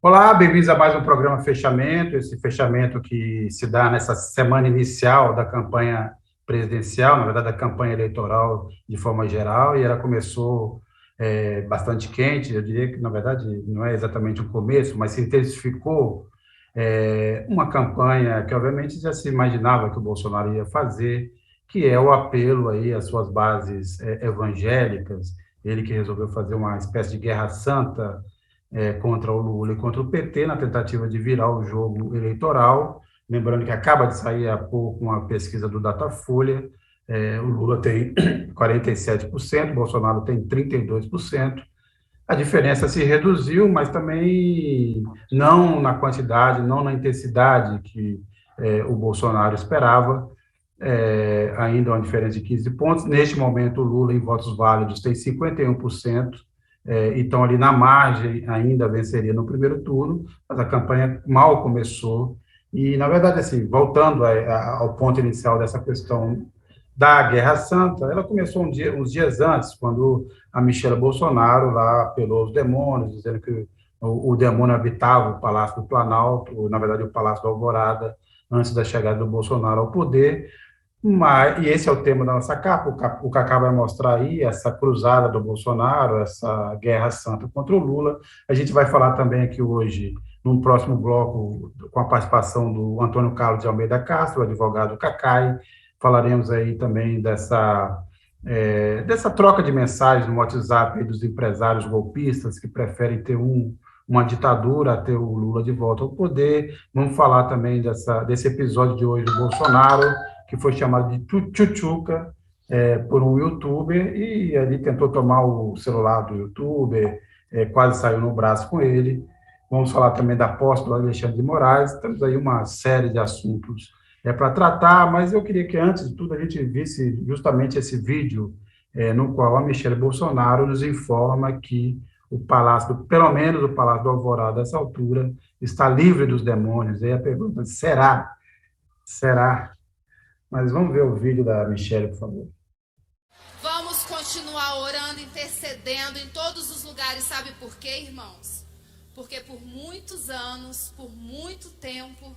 Olá, bem-vindos a mais um programa Fechamento, esse fechamento que se dá nessa semana inicial da campanha presidencial, na verdade, da campanha eleitoral de forma geral, e ela começou bastante quente, eu diria que, na verdade, não é exatamente um começo, mas se intensificou uma campanha que, obviamente, já se imaginava que o Bolsonaro ia fazer, que é o apelo aí às suas bases evangélicas, ele que resolveu fazer uma espécie de guerra santa contra o Lula e contra o PT, na tentativa de virar o jogo eleitoral. Lembrando que acaba de sair há pouco uma pesquisa do Datafolha, o Lula tem 47%, o Bolsonaro tem 32%. A diferença se reduziu, mas também não na quantidade, não na intensidade que o Bolsonaro esperava. Ainda uma diferença de 15 pontos. Neste momento, o Lula, em votos válidos, tem 51%, então ali na margem ainda venceria no primeiro turno, mas a campanha mal começou. E, na verdade, assim, voltando ao ponto inicial dessa questão da Guerra Santa, ela começou uns dias antes, quando a Michelle Bolsonaro lá apelou aos demônios, dizendo que o demônio habitava o Palácio do Planalto, na verdade, o Palácio da Alvorada, antes da chegada do Bolsonaro ao poder. E esse é o tema da nossa capa. O Cacá vai mostrar aí essa cruzada do Bolsonaro, essa guerra santa contra o Lula. A gente vai falar também aqui hoje, num próximo bloco, com a participação do Antônio Carlos de Almeida Castro, advogado Cacai. Falaremos aí também dessa troca de mensagens no WhatsApp aí dos empresários golpistas que preferem ter uma ditadura a ter o Lula de volta ao poder. Vamos falar também desse episódio de hoje do Bolsonaro, que foi chamado de Tchutchuca por um youtuber, e ali tentou tomar o celular do youtuber, quase saiu no braço com ele. Vamos falar também da posse do Alexandre de Moraes. Temos aí uma série de assuntos para tratar, mas eu queria que, antes de tudo, a gente visse justamente esse vídeo no qual a Michelle Bolsonaro nos informa que o Palácio, pelo menos o Palácio do Alvorada, a essa altura, está livre dos demônios. E aí a pergunta: será? Será? Mas vamos ver o vídeo da Michelle, por favor. Vamos continuar orando, intercedendo em todos os lugares. Sabe por quê, irmãos? Porque por muitos anos, por muito tempo,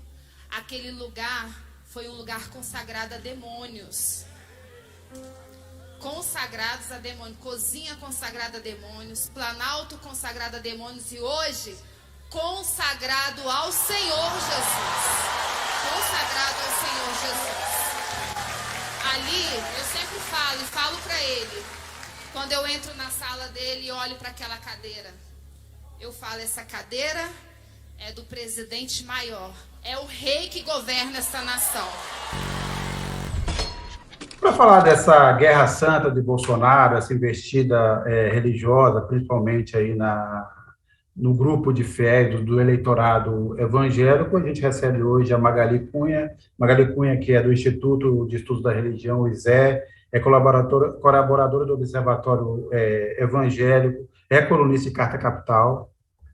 aquele lugar foi um lugar consagrado a demônios. Consagrados a demônios. Cozinha consagrada a demônios. Planalto consagrado a demônios. E hoje, consagrado ao Senhor Jesus. Consagrado ao Senhor Jesus. Ali, eu sempre falo e falo para ele, quando eu entro na sala dele e olho para aquela cadeira, eu falo: essa cadeira é do presidente maior, é o rei que governa essa nação. Para falar dessa guerra santa de Bolsonaro, essa investida religiosa, principalmente aí no grupo de fiéis do eleitorado evangélico, a gente recebe hoje a Magali Cunha, que é do Instituto de Estudos da Religião, o ISE, é colaboradora do Observatório Evangélico, é colunista de Carta Capital,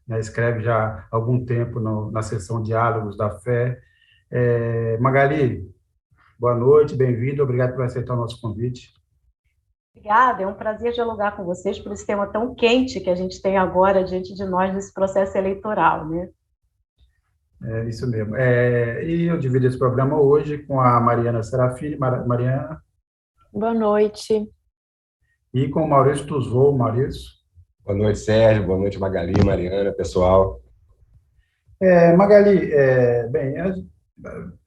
né, escreve já há algum tempo na seção Diálogos da Fé. Magali, boa noite, bem-vindo, obrigado por aceitar o nosso convite. Obrigada, é um prazer dialogar com vocês por esse tema tão quente que a gente tem agora diante de nós nesse processo eleitoral, né? É isso mesmo. E eu divido esse programa hoje com a Mariana Serafini. Mariana. Boa noite. E com o Maurício Tuzou. Maurício. Boa noite, Sérgio. Boa noite, Magali, Mariana, pessoal. Magali, bem,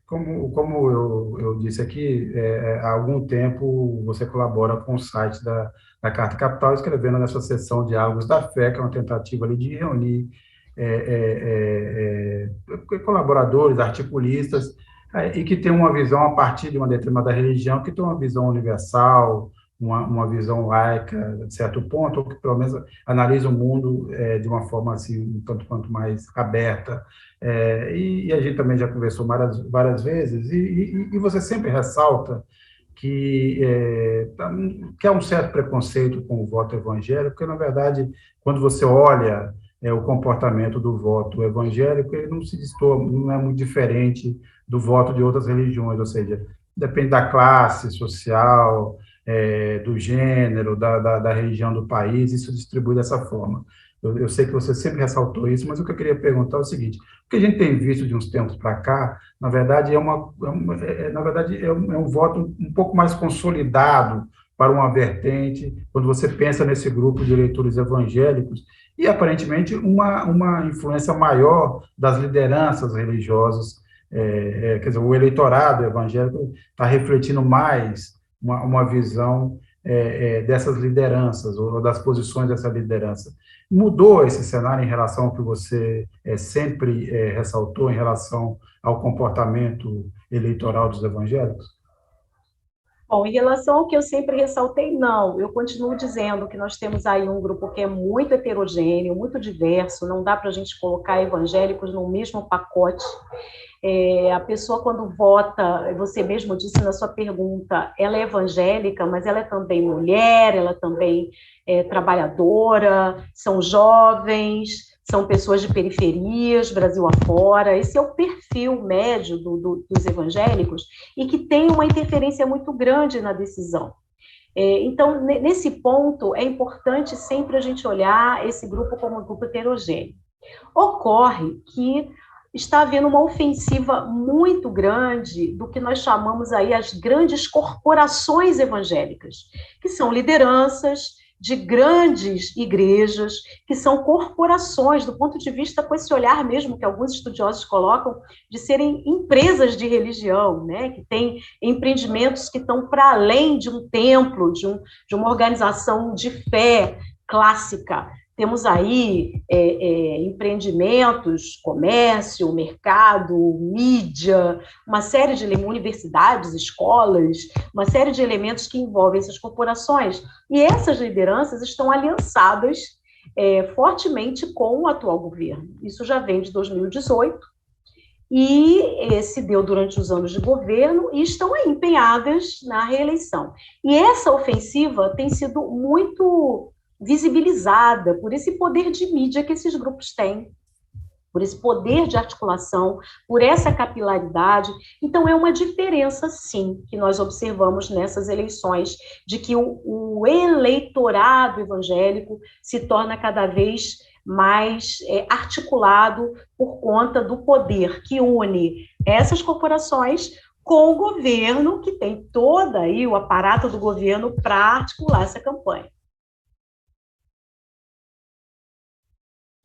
como eu disse aqui, há algum tempo você colabora com o site da Carta Capital, escrevendo nessa seção Diálogos da Fé, que é uma tentativa ali de reunir colaboradores, articulistas, e que tem uma visão a partir de uma determinada religião, que tem uma visão universal, uma visão laica, de certo ponto, ou que pelo menos analisa o mundo de uma forma assim, um tanto quanto mais aberta. E a gente também já conversou várias vezes, e você sempre ressalta que há um certo preconceito com o voto evangélico, porque, na verdade, quando você olha o comportamento do voto evangélico, ele não se destoa, não é muito diferente do voto de outras religiões, ou seja, depende da classe social, do gênero, da região do país, isso distribui dessa forma. Eu sei que você sempre ressaltou isso, mas o que eu queria perguntar é o seguinte: o que a gente tem visto de uns tempos para cá, na verdade, é um voto um pouco mais consolidado para uma vertente, quando você pensa nesse grupo de eleitores evangélicos, e aparentemente uma influência maior das lideranças religiosas, quer dizer, o eleitorado evangélico está refletindo mais uma visão dessas lideranças, ou das posições dessa liderança. Mudou esse cenário em relação ao que você sempre ressaltou em relação ao comportamento eleitoral dos evangélicos? Bom, em relação ao que eu sempre ressaltei, não. Eu continuo dizendo que nós temos aí um grupo que é muito heterogêneo, muito diverso, não dá para a gente colocar evangélicos no mesmo pacote. A pessoa, quando vota, você mesmo disse na sua pergunta, ela é evangélica, mas ela é também mulher, ela também é trabalhadora, são jovens, são pessoas de periferias, Brasil afora. Esse é o perfil médio dos evangélicos e que tem uma interferência muito grande na decisão. Então, nesse ponto, é importante sempre a gente olhar esse grupo como um grupo heterogêneo. Ocorre que está havendo uma ofensiva muito grande do que nós chamamos aí as grandes corporações evangélicas, que são lideranças de grandes igrejas, que são corporações, do ponto de vista com esse olhar mesmo que alguns estudiosos colocam, de serem empresas de religião, né? Que têm empreendimentos que estão para além de um templo, de uma organização de fé clássica. Temos aí empreendimentos, comércio, mercado, mídia, uma série de universidades, escolas, uma série de elementos que envolvem essas corporações. E essas lideranças estão aliançadas fortemente com o atual governo. Isso já vem de 2018 e se deu durante os anos de governo e estão aí empenhadas na reeleição. E essa ofensiva tem sido muito visibilizada por esse poder de mídia que esses grupos têm, por esse poder de articulação, por essa capilaridade. Então, é uma diferença, sim, que nós observamos nessas eleições, de que o eleitorado evangélico se torna cada vez mais articulado por conta do poder que une essas corporações com o governo, que tem todo aí o aparato do governo para articular essa campanha.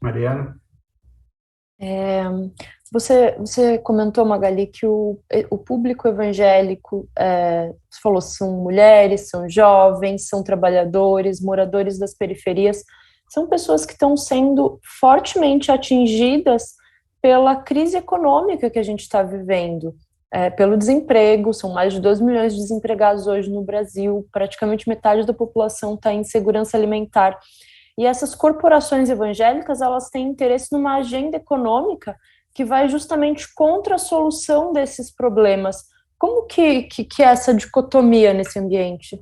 Mariana? Você comentou, Magali, que o público evangélico, você falou, são mulheres, são jovens, são trabalhadores, moradores das periferias, são pessoas que estão sendo fortemente atingidas pela crise econômica que a gente está vivendo, pelo desemprego. São mais de 2 milhões de desempregados hoje no Brasil, praticamente metade da população está em insegurança alimentar. E essas corporações evangélicas, elas têm interesse numa agenda econômica que vai justamente contra a solução desses problemas. Como que é essa dicotomia nesse ambiente?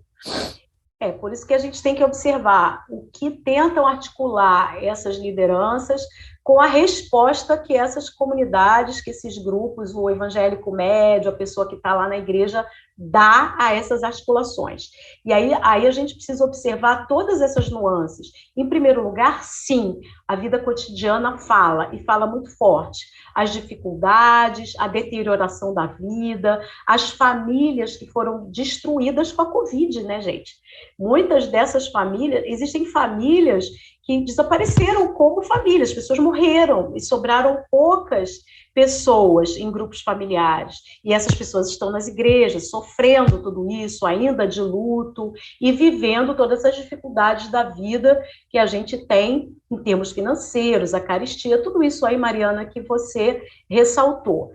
Por isso que a gente tem que observar o que tentam articular essas lideranças com a resposta que essas comunidades, que esses grupos, o evangélico médio, a pessoa que está lá na igreja, dá a essas articulações. E aí a gente precisa observar todas essas nuances. Em primeiro lugar, sim, a vida cotidiana fala, e fala muito forte. As dificuldades, a deterioração da vida, as famílias que foram destruídas com a Covid, né, gente? Muitas dessas famílias, existem famílias que desapareceram como famílias, as pessoas morreram e sobraram poucas pessoas em grupos familiares. E essas pessoas estão nas igrejas, sofrendo tudo isso, ainda de luto, e vivendo todas as dificuldades da vida que a gente tem em termos financeiros, a carestia, tudo isso aí, Mariana, que você ressaltou.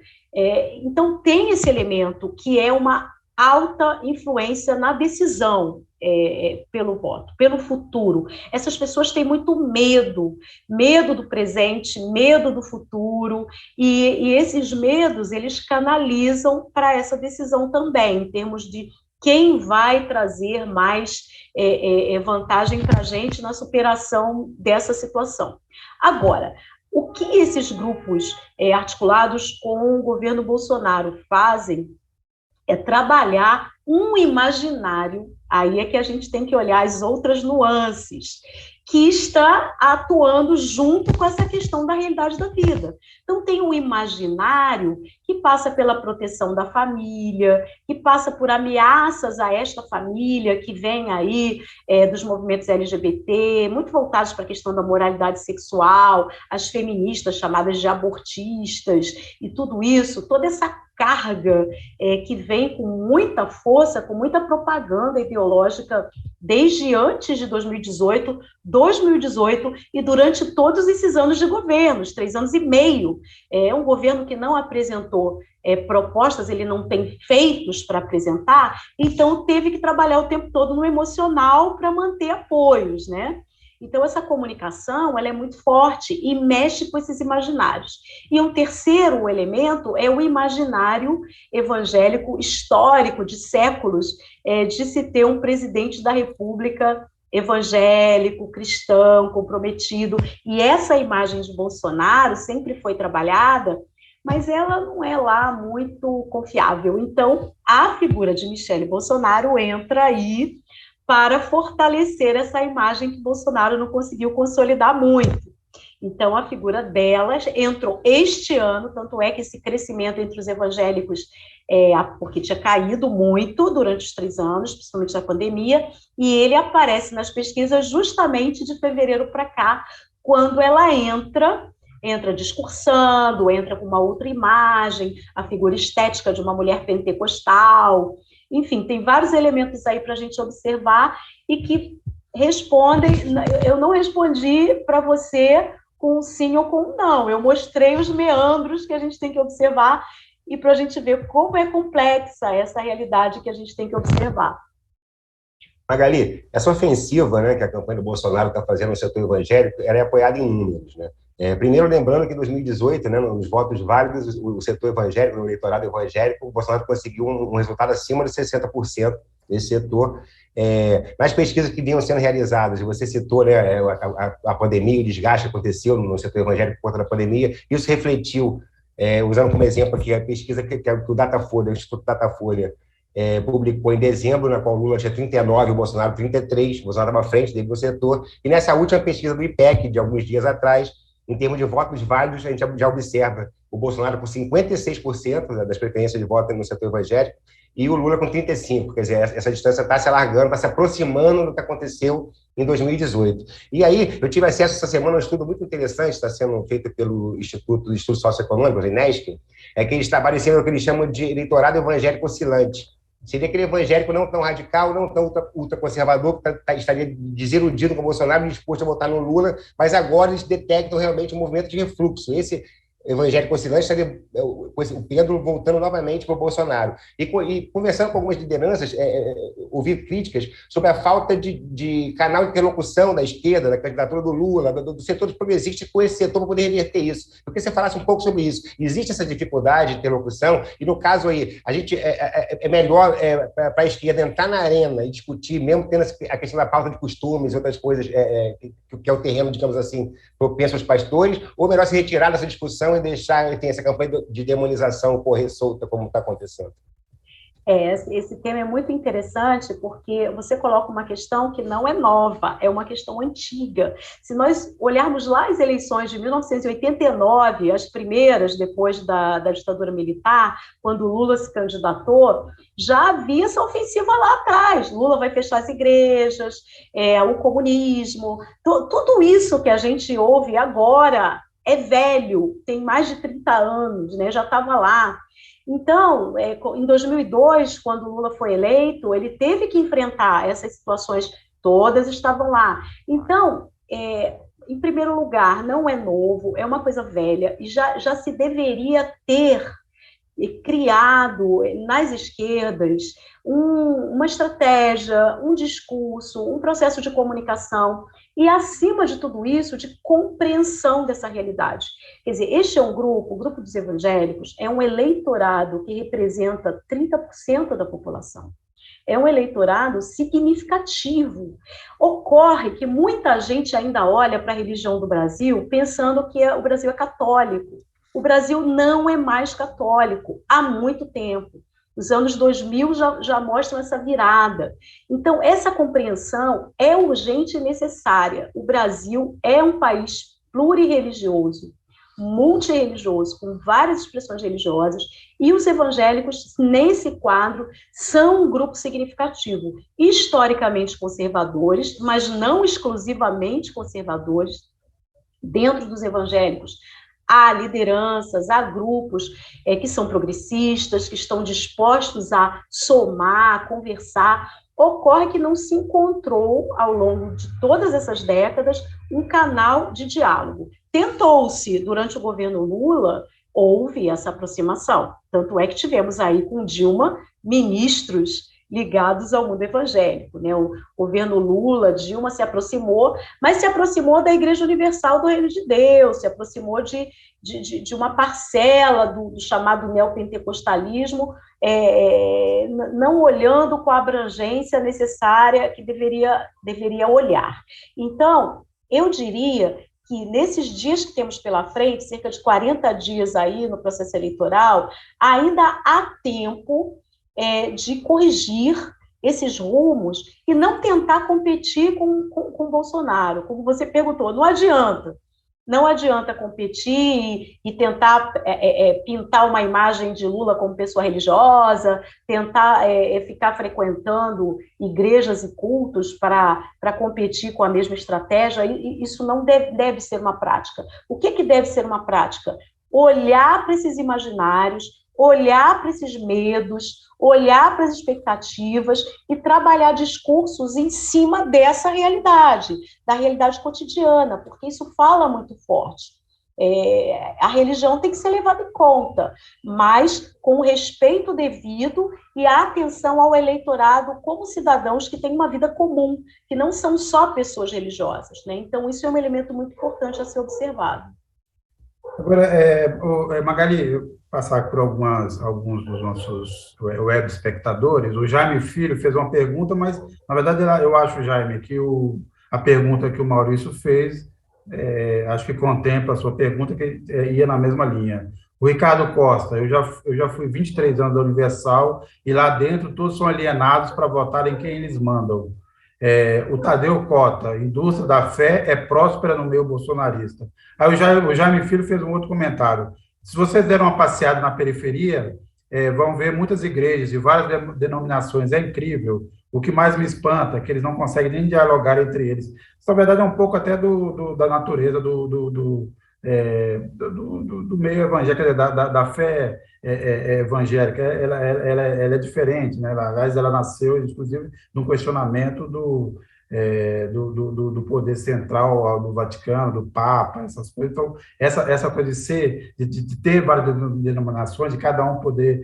Então, tem esse elemento que é uma alta influência na decisão pelo voto, pelo futuro. Essas pessoas têm muito medo do presente, medo do futuro, e esses medos, eles canalizam para essa decisão também, em termos de quem vai trazer mais vantagem para a gente na superação dessa situação. Agora, o que esses grupos articulados com o governo Bolsonaro fazem é trabalhar um imaginário, aí é que a gente tem que olhar as outras nuances, que está atuando junto com essa questão da realidade da vida. Então, tem um imaginário que passa pela proteção da família, que passa por ameaças a esta família, que vem aí dos movimentos LGBT, muito voltados para a questão da moralidade sexual, as feministas chamadas de abortistas, e tudo isso, toda essa carga que vem com muita força, com muita propaganda ideológica desde antes de 2018 e durante todos esses anos de governo, 3 anos e meio. É um governo que não apresentou propostas, ele não tem feitos para apresentar, então teve que trabalhar o tempo todo no emocional para manter apoios, né? Então, essa comunicação, ela é muito forte e mexe com esses imaginários. E um terceiro elemento é o imaginário evangélico histórico de séculos, de se ter um presidente da República evangélico, cristão, comprometido. E essa imagem de Bolsonaro sempre foi trabalhada, mas ela não é lá muito confiável. Então, a figura de Michele Bolsonaro entra aí para fortalecer essa imagem que Bolsonaro não conseguiu consolidar muito. Então, a figura delas entrou este ano, tanto é que esse crescimento entre os evangélicos, porque tinha caído muito durante os 3 anos, principalmente na pandemia, e ele aparece nas pesquisas justamente de fevereiro para cá, quando ela entra discursando, entra com uma outra imagem, a figura estética de uma mulher pentecostal. Enfim, tem vários elementos aí para a gente observar e que respondem. Eu não respondi para você com sim ou com não, eu mostrei os meandros que a gente tem que observar e para a gente ver como é complexa essa realidade que a gente tem que observar. Magali, essa ofensiva, né, que a campanha do Bolsonaro está fazendo no setor evangélico, ela é apoiada em números, né? Primeiro, lembrando que em 2018, né, nos votos válidos, o setor evangélico, no eleitorado evangélico, o Bolsonaro conseguiu um resultado acima de 60% desse setor. Nas pesquisas que vinham sendo realizadas, você citou, né, a pandemia, o desgaste que aconteceu no setor evangélico por conta da pandemia, isso refletiu, usando como exemplo aqui a pesquisa que o Datafolha, o Instituto Datafolha, publicou em dezembro, na qual o Lula tinha 39, o Bolsonaro 33, o Bolsonaro estava à frente dele no setor, e nessa última pesquisa do IPEC, de alguns dias atrás, em termos de votos válidos, a gente já observa o Bolsonaro com 56% das preferências de voto no setor evangélico e o Lula com 35%. Quer dizer, essa distância está se alargando, está se aproximando do que aconteceu em 2018. E aí, eu tive acesso essa semana a um estudo muito interessante, está sendo feito pelo Instituto de Estudos Socioeconômicos, INESC, que eles trabalham o que eles chamam de eleitorado evangélico oscilante. Seria aquele evangélico não tão radical, não tão ultraconservador, que estaria desiludido com o Bolsonaro e disposto a votar no Lula, mas agora eles detectam realmente um movimento de refluxo. Esse evangélico oscilante estaria o Pedro voltando novamente para o Bolsonaro. E conversando com algumas lideranças, ouvi críticas sobre a falta de canal de interlocução da esquerda, da candidatura do Lula, do setor progressista com esse setor para poder reverter isso. Eu queria que você falasse um pouco sobre isso. Existe essa dificuldade de interlocução? E, no caso aí, a gente é melhor para a esquerda entrar na arena e discutir, mesmo tendo a questão da pauta de costumes e outras coisas, que é o terreno, digamos assim, propenso aos pastores, ou melhor se retirar dessa discussão e deixar essa campanha de demonização correr solta, como está acontecendo? Esse tema é muito interessante porque você coloca uma questão que não é nova, é uma questão antiga. Se nós olharmos lá as eleições de 1989, as primeiras depois da ditadura militar, quando Lula se candidatou, já havia essa ofensiva lá atrás. Lula vai fechar as igrejas, o comunismo, tudo isso que a gente ouve agora é velho, tem mais de 30 anos, né? Já estava lá. Então, em 2002, quando o Lula foi eleito, ele teve que enfrentar essas situações, todas estavam lá. Então, em primeiro lugar, não é novo, é uma coisa velha, e já se deveria ter criado nas esquerdas uma estratégia, um discurso, um processo de comunicação, e, acima de tudo isso, de compreensão dessa realidade. Quer dizer, este é um grupo, o grupo dos evangélicos, é um eleitorado que representa 30% da população. É um eleitorado significativo. Ocorre que muita gente ainda olha para a religião do Brasil pensando que o Brasil é católico. O Brasil não é mais católico há muito tempo. Os anos 2000 já mostram essa virada. Então, essa compreensão é urgente e necessária. O Brasil é um país plurirreligioso, multirreligioso, com várias expressões religiosas, e os evangélicos, nesse quadro, são um grupo significativo, historicamente conservadores, mas não exclusivamente conservadores. Dentro dos evangélicos, há lideranças, há grupos que são progressistas, que estão dispostos a somar, a conversar. Ocorre que não se encontrou, ao longo de todas essas décadas, um canal de diálogo. Tentou-se, durante o governo Lula, houve essa aproximação. Tanto é que tivemos aí com Dilma ministros ligados ao mundo evangélico, né? O governo Lula, Dilma se aproximou, mas se aproximou da Igreja Universal do Reino de Deus, se aproximou de uma parcela do chamado neopentecostalismo, não olhando com a abrangência necessária que deveria olhar. Então, eu diria que nesses dias que temos pela frente, cerca de 40 dias aí no processo eleitoral, ainda há tempo de corrigir esses rumos e não tentar competir com o Bolsonaro. Como você perguntou, não adianta competir e tentar pintar uma imagem de Lula como pessoa religiosa, tentar ficar frequentando igrejas e cultos para competir com a mesma estratégia. Isso não deve ser uma prática. O que deve ser uma prática? Olhar para esses imaginários, olhar para esses medos, olhar para as expectativas e trabalhar discursos em cima dessa realidade, da realidade cotidiana, porque isso fala muito forte. A religião tem que ser levada em conta, mas com o respeito devido e a atenção ao eleitorado como cidadãos que têm uma vida comum, que não são só pessoas religiosas, né? Então, isso é um elemento muito importante a ser observado. Agora, Magali, passar por alguns dos nossos web espectadores. O Jaime Filho fez uma pergunta, mas, na verdade, eu acho, Jaime, que a pergunta que o Maurício fez, acho que contempla a sua pergunta, que ia na mesma linha. O Ricardo Costa, eu já fui 23 anos da Universal, e lá dentro todos são alienados para votar em quem eles mandam. O Tadeu Cota, indústria da fé é próspera no meio bolsonarista. Aí o Jaime Filho fez um outro comentário. Se vocês deram uma passeada na periferia, vão ver muitas igrejas e várias denominações. É incrível. O que mais me espanta é que eles não conseguem nem dialogar entre eles. Isso, na verdade, é um pouco até da natureza do meio evangélico, da fé evangélica. Ela é diferente, né? Aliás, ela nasceu, inclusive, num questionamento do poder central do Vaticano, do Papa, essas coisas. Então, essa coisa de ter várias denominações, de cada um poder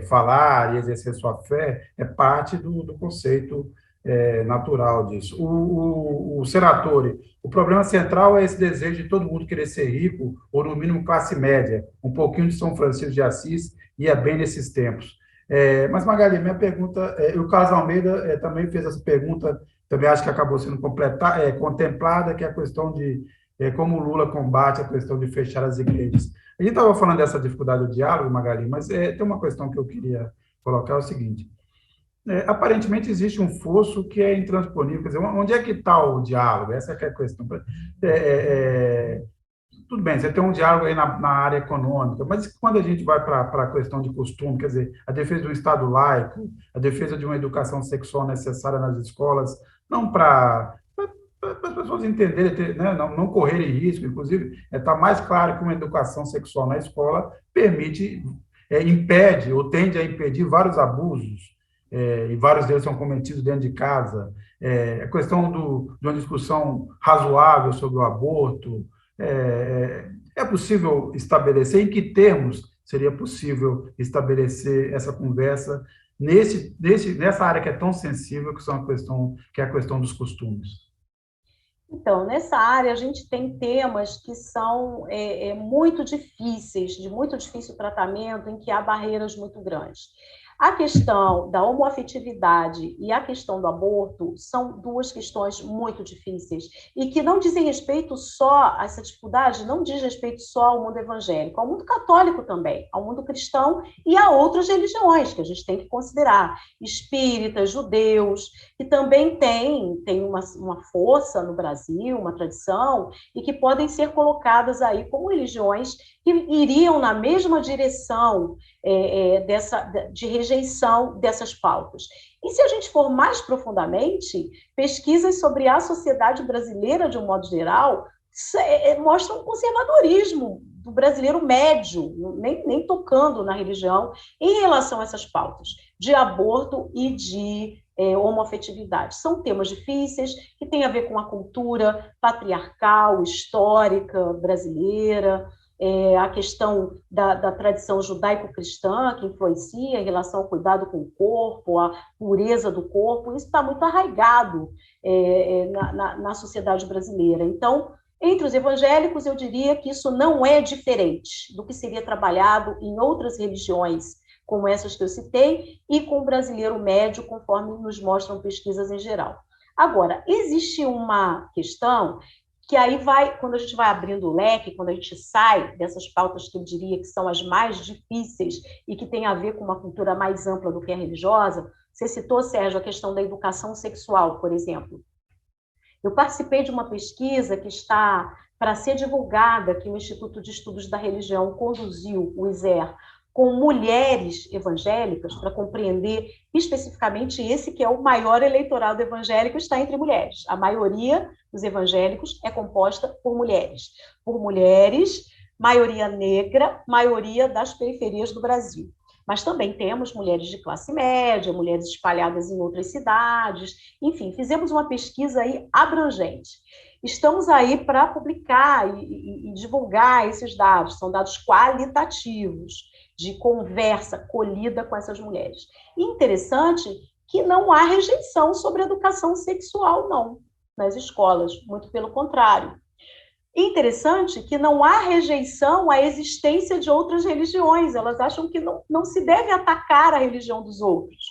falar e exercer sua fé, é parte do conceito natural disso. O Senatore, o problema central é esse desejo de todo mundo querer ser rico, ou no mínimo classe média, um pouquinho de São Francisco de Assis, e é bem nesses tempos. Mas, Magali, minha pergunta, o Carlos Almeida também fez essa pergunta, também acho que acabou sendo contemplada, que é a questão de como o Lula combate a questão de fechar as igrejas. A gente estava falando dessa dificuldade do diálogo, Magali, mas tem uma questão que eu queria colocar, é o seguinte: aparentemente existe um fosso que é intransponível, quer dizer, onde é que está o diálogo? Essa é a questão. Tudo bem, você tem um diálogo aí na área econômica, mas quando a gente vai para a questão de costume, quer dizer, a defesa do Estado laico, a defesa de uma educação sexual necessária nas escolas, não para as pessoas entenderem, né, não correrem risco, inclusive, está mais claro que uma educação sexual na escola impede ou tende a impedir vários abusos, e vários deles são cometidos dentro de casa. A questão de uma discussão razoável sobre o aborto. É possível estabelecer, em que termos seria possível estabelecer essa conversa nessa área que é tão sensível, que é a questão dos costumes? Então, nessa área, a gente tem temas que são muito difíceis, de muito difícil tratamento, em que há barreiras muito grandes. A questão da homoafetividade e a questão do aborto são duas questões muito difíceis e que não dizem respeito só, essa dificuldade não diz respeito só ao mundo evangélico, ao mundo católico também, ao mundo cristão e a outras religiões que a gente tem que considerar, espíritas, judeus, que também têm uma força no Brasil, uma tradição, e que podem ser colocadas aí como religiões que iriam na mesma direção de rejeição dessas pautas. E se a gente for mais profundamente, pesquisas sobre a sociedade brasileira, de um modo geral, mostram um conservadorismo do brasileiro médio, nem tocando na religião, em relação a essas pautas de aborto e de homoafetividade. São temas difíceis que têm a ver com a cultura patriarcal, histórica brasileira, a questão da tradição judaico-cristã, que influencia em relação ao cuidado com o corpo, a pureza do corpo, isso está muito arraigado na sociedade brasileira. Então, entre os evangélicos, eu diria que isso não é diferente do que seria trabalhado em outras religiões, como essas que eu citei, e com o brasileiro médio, conforme nos mostram pesquisas em geral. Agora, existe uma questão que aí quando a gente vai abrindo o leque, quando a gente sai dessas pautas que eu diria que são as mais difíceis e que tem a ver com uma cultura mais ampla do que a religiosa, você citou, Sérgio, a questão da educação sexual, por exemplo. Eu participei de uma pesquisa que está para ser divulgada, que o Instituto de Estudos da Religião conduziu, o ISER, com mulheres evangélicas, para compreender especificamente esse que é o maior eleitorado evangélico, está entre mulheres. A maioria dos evangélicos é composta por mulheres, maioria negra, maioria das periferias do Brasil. Mas também temos mulheres de classe média, mulheres espalhadas em outras cidades, enfim, fizemos uma pesquisa aí abrangente. Estamos aí para publicar e divulgar esses dados, são dados qualitativos, de conversa colhida com essas mulheres. E interessante que não há rejeição sobre a educação sexual, não, nas escolas, muito pelo contrário. Interessante que não há rejeição à existência de outras religiões, elas acham que não se deve atacar a religião dos outros.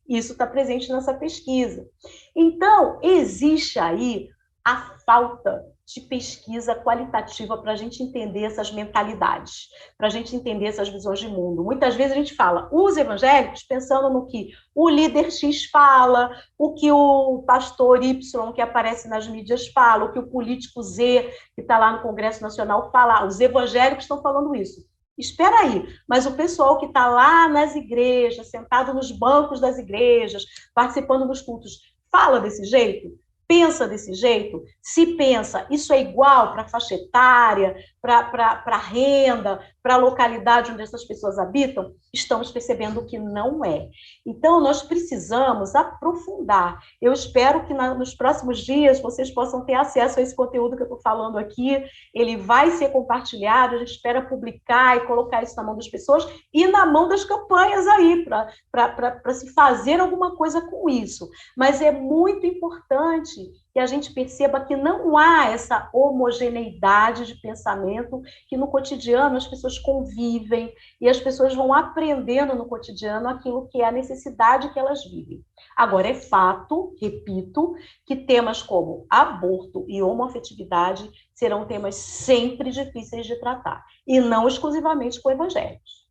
Isso está presente nessa pesquisa. Então, existe aí a falta de pesquisa qualitativa para a gente entender essas mentalidades, para a gente entender essas visões de mundo. Muitas vezes a gente fala, os evangélicos, pensando no que o líder X fala, o que o pastor Y, que aparece nas mídias, fala, o que o político Z, que está lá no Congresso Nacional, fala. Os evangélicos estão falando isso. Espera aí, mas o pessoal que está lá nas igrejas, sentado nos bancos das igrejas, participando dos cultos, fala desse jeito? Pensa desse jeito? Se pensa, isso é igual para a faixa etária, para a renda, para a localidade onde essas pessoas habitam? Estamos percebendo que não é. Então, nós precisamos aprofundar. Eu espero que nos próximos dias vocês possam ter acesso a esse conteúdo que eu estou falando aqui. Ele vai ser compartilhado, a gente espera publicar e colocar isso na mão das pessoas e na mão das campanhas aí, para se fazer alguma coisa com isso. Mas é muito importante que a gente perceba que não há essa homogeneidade de pensamento, que no cotidiano as pessoas convivem e as pessoas vão aprendendo no cotidiano aquilo que é a necessidade que elas vivem. Agora, é fato, repito, que temas como aborto e homoafetividade serão temas sempre difíceis de tratar, e não exclusivamente com evangélicos.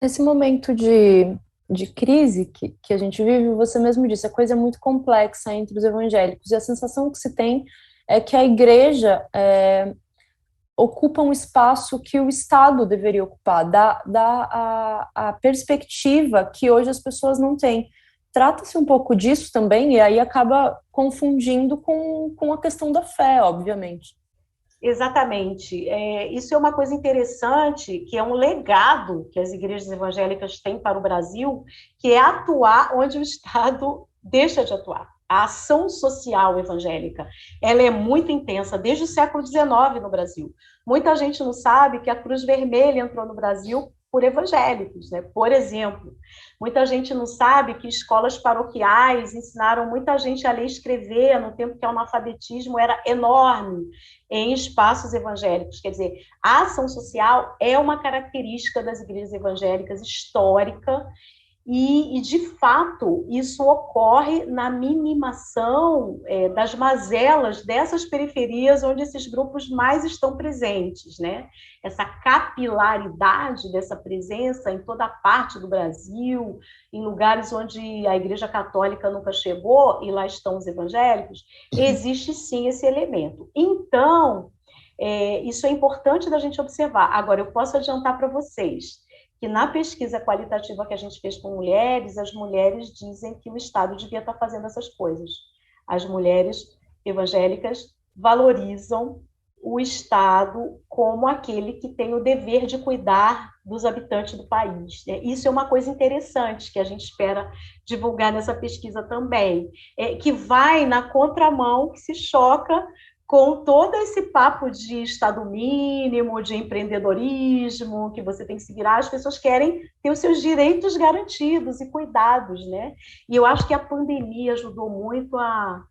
Nesse momento de crise que a gente vive, você mesmo disse, a coisa é muito complexa entre os evangélicos, e a sensação que se tem é que a igreja ocupa um espaço que o Estado deveria ocupar, dá a perspectiva que hoje as pessoas não têm. Trata-se um pouco disso também, e aí acaba confundindo com a questão da fé, obviamente. Exatamente. Isso é uma coisa interessante, que é um legado que as igrejas evangélicas têm para o Brasil, que é atuar onde o Estado deixa de atuar. A ação social evangélica, ela é muito intensa, desde o século XIX no Brasil. Muita gente não sabe que a Cruz Vermelha entrou no Brasil por evangélicos, né? Por exemplo, muita gente não sabe que escolas paroquiais ensinaram muita gente a ler e escrever no tempo que o analfabetismo era enorme em espaços evangélicos. Quer dizer, a ação social é uma característica das igrejas evangélicas histórica. E, de fato, isso ocorre na minimação das mazelas dessas periferias onde esses grupos mais estão presentes, né? Essa capilaridade dessa presença em toda a parte do Brasil, em lugares onde a Igreja Católica nunca chegou, e lá estão os evangélicos, existe sim esse elemento. Então, isso é importante da gente observar. Agora, eu posso adiantar para vocês que na pesquisa qualitativa que a gente fez com mulheres, as mulheres dizem que o Estado devia estar fazendo essas coisas. As mulheres evangélicas valorizam o Estado como aquele que tem o dever de cuidar dos habitantes do país. Isso é uma coisa interessante que a gente espera divulgar nessa pesquisa também, que vai na contramão, que se choca com todo esse papo de Estado mínimo, de empreendedorismo, que você tem que se virar, as pessoas querem ter os seus direitos garantidos e cuidados, né? E eu acho que a pandemia ajudou muito a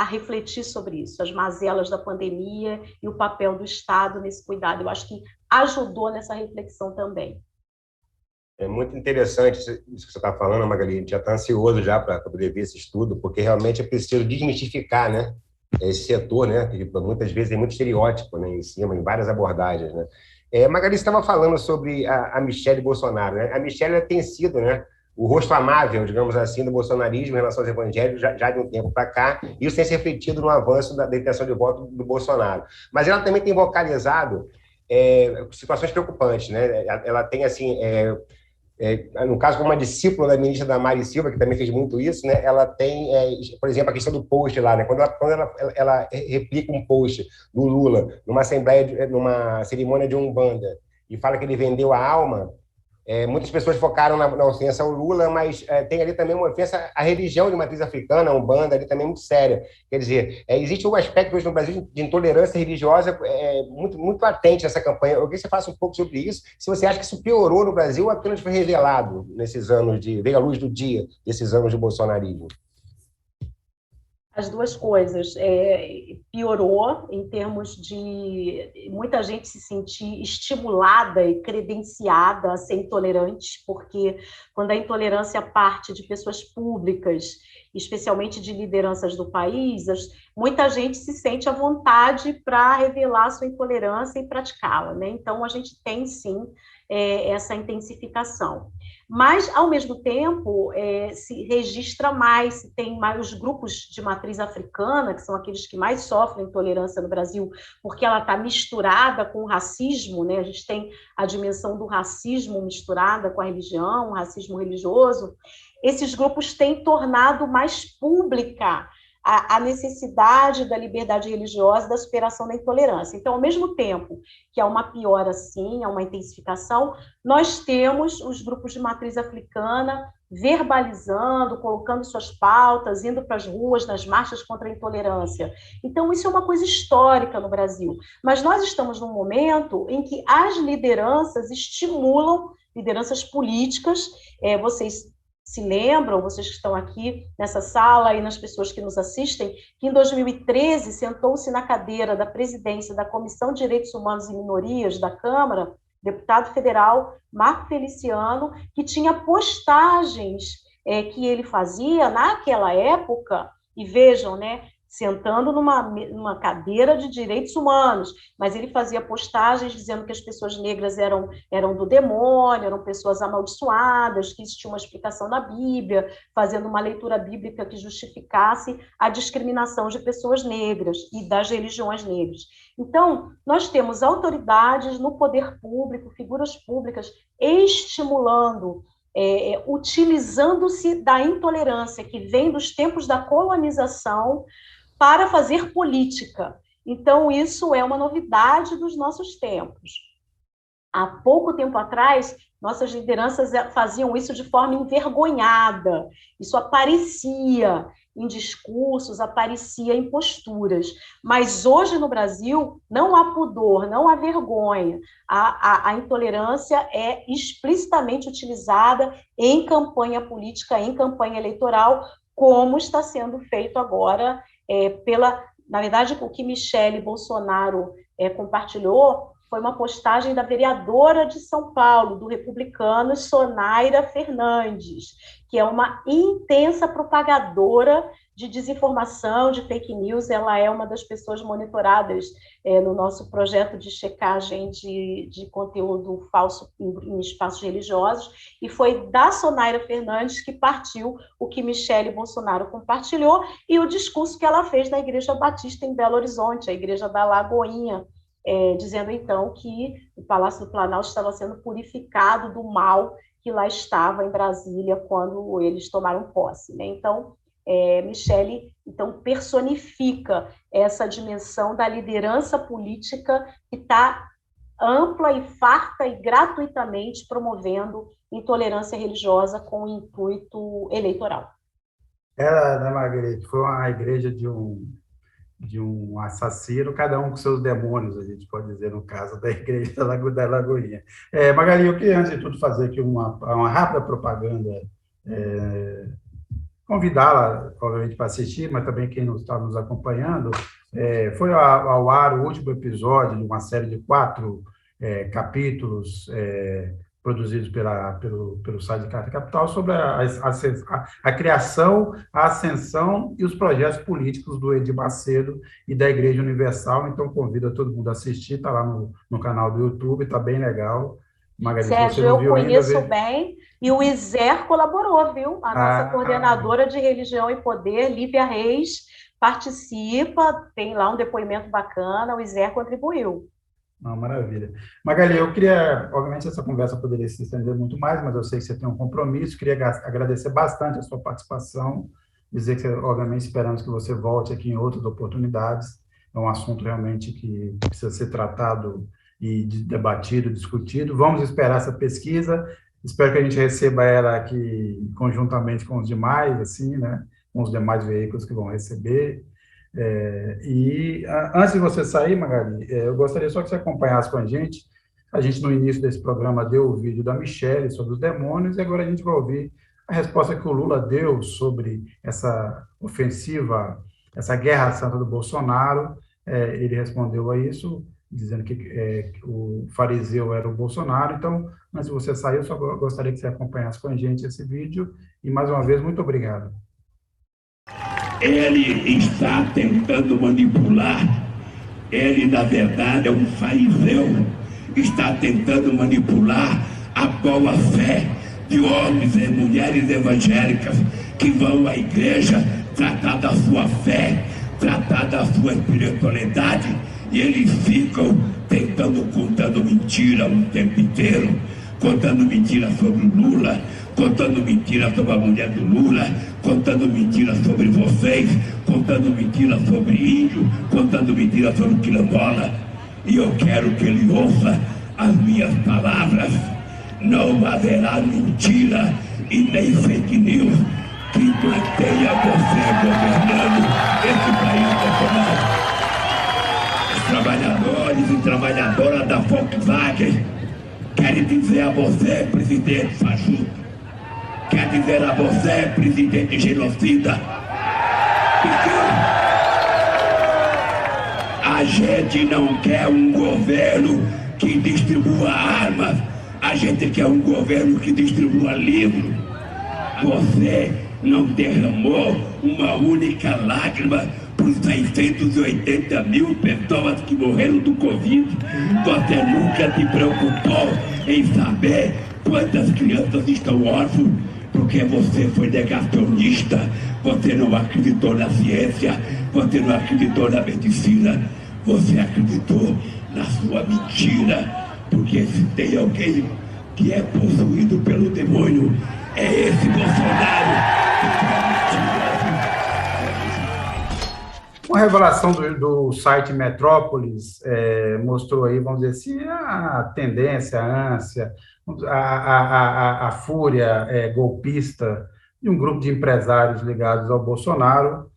refletir sobre isso, as mazelas da pandemia e o papel do Estado nesse cuidado. Eu acho que ajudou nessa reflexão também. É muito interessante isso que você está falando, Magali. A gente já está ansioso já para poder ver esse estudo, porque realmente é preciso desmistificar, né? Esse setor, né, que muitas vezes tem muito estereótipo, né, em cima, em várias abordagens, né. Magali estava falando sobre a Michelle Bolsonaro, né. A Michelle tem sido, né, o rosto amável, digamos assim, do bolsonarismo em relação aos evangélicos já de um tempo para cá, e isso tem se refletido no avanço da intenção de voto do Bolsonaro. Mas ela também tem vocalizado situações preocupantes, né. Ela tem, assim, no caso, como uma discípula da ministra Damares Silva, que também fez muito isso, né, ela tem, por exemplo, a questão do post lá, né, quando ela replica um post do Lula numa assembleia, numa cerimônia de Umbanda, e fala que ele vendeu a alma, muitas pessoas focaram na ofensa ao Lula, mas tem ali também uma ofensa à religião de matriz africana, a Umbanda, ali também muito séria. Quer dizer, existe um aspecto hoje no Brasil de intolerância religiosa muito, muito latente nessa campanha. Eu queria que você faça um pouco sobre isso, se você acha que isso piorou no Brasil ou apenas foi revelado nesses anos veio à luz do dia, desses anos de bolsonarismo. As duas coisas. Piorou em termos de muita gente se sentir estimulada e credenciada a ser intolerante, porque quando a intolerância parte de pessoas públicas, especialmente de lideranças do país, muita gente se sente à vontade para revelar sua intolerância e praticá-la, né? Então, a gente tem, sim, essa intensificação. Mas, ao mesmo tempo, se registra mais, se tem mais os grupos de matriz africana, que são aqueles que mais sofrem intolerância no Brasil, porque ela está misturada com o racismo, né? A gente tem a dimensão do racismo misturada com a religião, o racismo religioso. Esses grupos têm tornado mais pública a necessidade da liberdade religiosa, da superação da intolerância. Então, ao mesmo tempo que há uma piora, sim, há uma intensificação, nós temos os grupos de matriz africana verbalizando, colocando suas pautas, indo para as ruas, nas marchas contra a intolerância. Então, isso é uma coisa histórica no Brasil. Mas nós estamos num momento em que as lideranças estimulam, lideranças políticas, vocês se lembram, vocês que estão aqui nessa sala e nas pessoas que nos assistem, que em 2013 sentou-se na cadeira da presidência da Comissão de Direitos Humanos e Minorias da Câmara, deputado federal Marco Feliciano, que tinha postagens que ele fazia naquela época, e vejam, né, sentando numa cadeira de direitos humanos, mas ele fazia postagens dizendo que as pessoas negras eram do demônio, eram pessoas amaldiçoadas, que existia uma explicação na Bíblia, fazendo uma leitura bíblica que justificasse a discriminação de pessoas negras e das religiões negras. Então, nós temos autoridades no poder público, figuras públicas, estimulando, utilizando-se da intolerância que vem dos tempos da colonização para fazer política. Então, isso é uma novidade dos nossos tempos. Há pouco tempo atrás, nossas lideranças faziam isso de forma envergonhada, isso aparecia, em discursos, aparecia em posturas. Mas hoje no Brasil não há pudor, não há vergonha. A intolerância é explicitamente utilizada em campanha política, em campanha eleitoral, como está sendo feito agora na verdade, o que Michele Bolsonaro compartilhou foi uma postagem da vereadora de São Paulo, do republicano Sonaira Fernandes, que é uma intensa propagadora de desinformação, de fake news. Ela é uma das pessoas monitoradas no nosso projeto de checagem de conteúdo falso em espaços religiosos, e foi da Sonaira Fernandes que partiu o que Michele Bolsonaro compartilhou e o discurso que ela fez na Igreja Batista em Belo Horizonte, a Igreja da Lagoinha, dizendo, então, que o Palácio do Planalto estava sendo purificado do mal que lá estava em Brasília quando eles tomaram posse, né? Então, Michele, então, personifica essa dimensão da liderança política que está ampla e farta e gratuitamente promovendo intolerância religiosa com o intuito eleitoral. Era, né, Margarete, foi uma igreja de um assassino, cada um com seus demônios, a gente pode dizer, no caso da igreja da Lagoinha. Magali, eu queria, antes de tudo, fazer aqui uma rápida propaganda, convidá-la, obviamente, para assistir, mas também quem está nos acompanhando. Foi ao ar o último episódio de uma série de 4 capítulos produzidos pelo site de Carta Capital, sobre a criação, a ascensão e os projetos políticos do Edir Macedo e da Igreja Universal. Então, convido todo mundo a assistir, está lá no canal do YouTube, está bem legal. Magali, Sérgio, eu conheço bem, e o Iser colaborou, viu? A nossa coordenadora de Religião e Poder, Lívia Reis, participa, tem lá um depoimento bacana, o Iser contribuiu. Maravilha. Magali, eu queria, obviamente, essa conversa poderia se estender muito mais, mas eu sei que você tem um compromisso, queria agradecer bastante a sua participação, dizer que, obviamente, esperamos que você volte aqui em outras oportunidades. É um assunto realmente que precisa ser tratado e debatido, discutido. Vamos esperar essa pesquisa, espero que a gente receba ela aqui conjuntamente com os demais, assim, né, com os demais veículos que vão receber. E antes de você sair, Magali, eu gostaria só que você acompanhasse com a gente. A gente, no início desse programa, deu o vídeo da Michele sobre os demônios, e agora a gente vai ouvir a resposta que o Lula deu sobre essa ofensiva, essa guerra santa do Bolsonaro. Ele respondeu a isso, dizendo que o fariseu era o Bolsonaro. Então, antes de você sair, eu só gostaria que você acompanhasse com a gente esse vídeo. E, mais uma vez, muito obrigado. Ele está tentando manipular. Ele, na verdade, é um fariseu. Está tentando manipular a boa fé de homens e mulheres evangélicas que vão à igreja tratar da sua fé, tratar da sua espiritualidade, e eles ficam contando mentira o tempo inteiro, contando mentira sobre o Lula, contando mentira sobre a mulher do Lula, contando mentira sobre vocês, contando mentira sobre índio, contando mentira sobre quilombola. E eu quero que ele ouça as minhas palavras. Não haverá mentira e nem fake news que mantenha você governando esse país nacional. Os trabalhadores e trabalhadoras da Volkswagen querem dizer a você, presidente fajuto, quer dizer a você, presidente genocida, que a gente não quer um governo que distribua armas, a gente quer um governo que distribua livros. Você não derramou uma única lágrima por 680 mil pessoas que morreram do Covid. Você nunca se preocupou em saber quantas crianças estão órfãs, porque você foi negacionista, você não acreditou na ciência, você não acreditou na medicina, você acreditou na sua mentira, porque se tem alguém que é possuído pelo demônio, é esse Bolsonaro. Uma revelação do site Metrópolis mostrou aí, vamos dizer assim, a tendência, a ânsia, a fúria golpista e um grupo de empresários ligados ao Bolsonaro.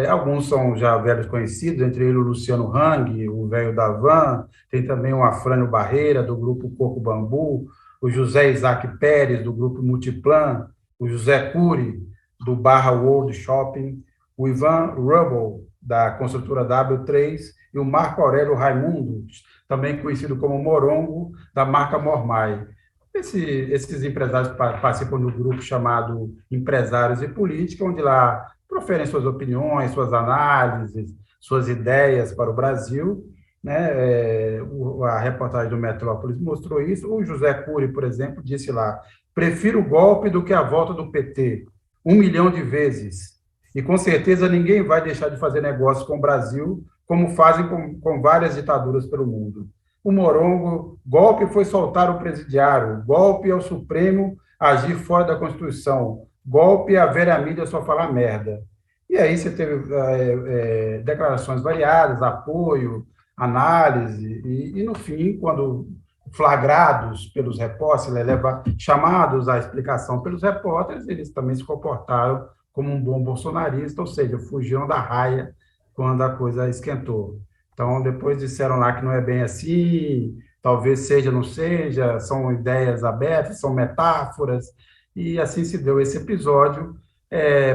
Alguns são já velhos conhecidos, entre eles o Luciano Hang, o velho da Van, tem também o Afrânio Barreira, do grupo Coco Bambu, o José Isaac Pérez, do grupo Multiplan, o José Cury, do Barra World Shopping, o Ivan Rubble, da construtora W3, e o Marco Aurélio Raimundo, também conhecido como Morongo, da marca Mormai. Esses empresários participam do grupo chamado Empresários e Política, onde lá proferem suas opiniões, suas análises, suas ideias para o Brasil, né? A reportagem do Metrópolis mostrou isso. O José Cury, por exemplo, disse lá: prefiro o golpe do que a volta do PT, 1 milhão de vezes. E com certeza ninguém vai deixar de fazer negócio com o Brasil, como fazem com várias ditaduras pelo mundo. O Morongo: golpe foi soltar o presidiário, golpe ao Supremo agir fora da Constituição, golpe a velha mídia só falar merda. E aí você teve declarações variadas, apoio, análise, e no fim, quando flagrados pelos repórteres, chamados à explicação pelos repórteres, eles também se comportaram como um bom bolsonarista, ou seja, fugiram da raia quando a coisa esquentou. Então, depois disseram lá que não é bem assim, talvez seja, não seja, são ideias abertas, são metáforas, e assim se deu esse episódio.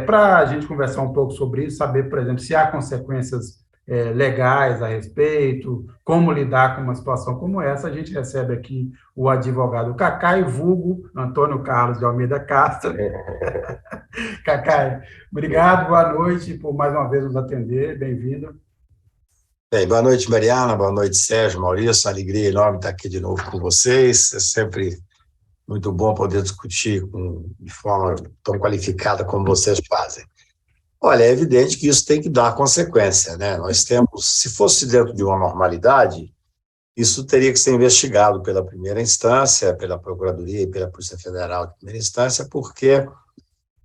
Para a gente conversar um pouco sobre isso, saber, por exemplo, se há consequências legais a respeito, como lidar com uma situação como essa, a gente recebe aqui o advogado Cacai, vulgo Antônio Carlos de Almeida Castro. Cacai, obrigado, boa noite por mais uma vez nos atender, bem-vindo. Bem, boa noite, Mariana, boa noite, Sérgio, Maurício, alegria enorme estar aqui de novo com vocês, é sempre muito bom poder discutir de forma tão qualificada como vocês fazem. Olha, é evidente que isso tem que dar consequência, né? Nós temos, se fosse dentro de uma normalidade, isso teria que ser investigado pela primeira instância, pela Procuradoria e pela Polícia Federal de primeira instância, porque,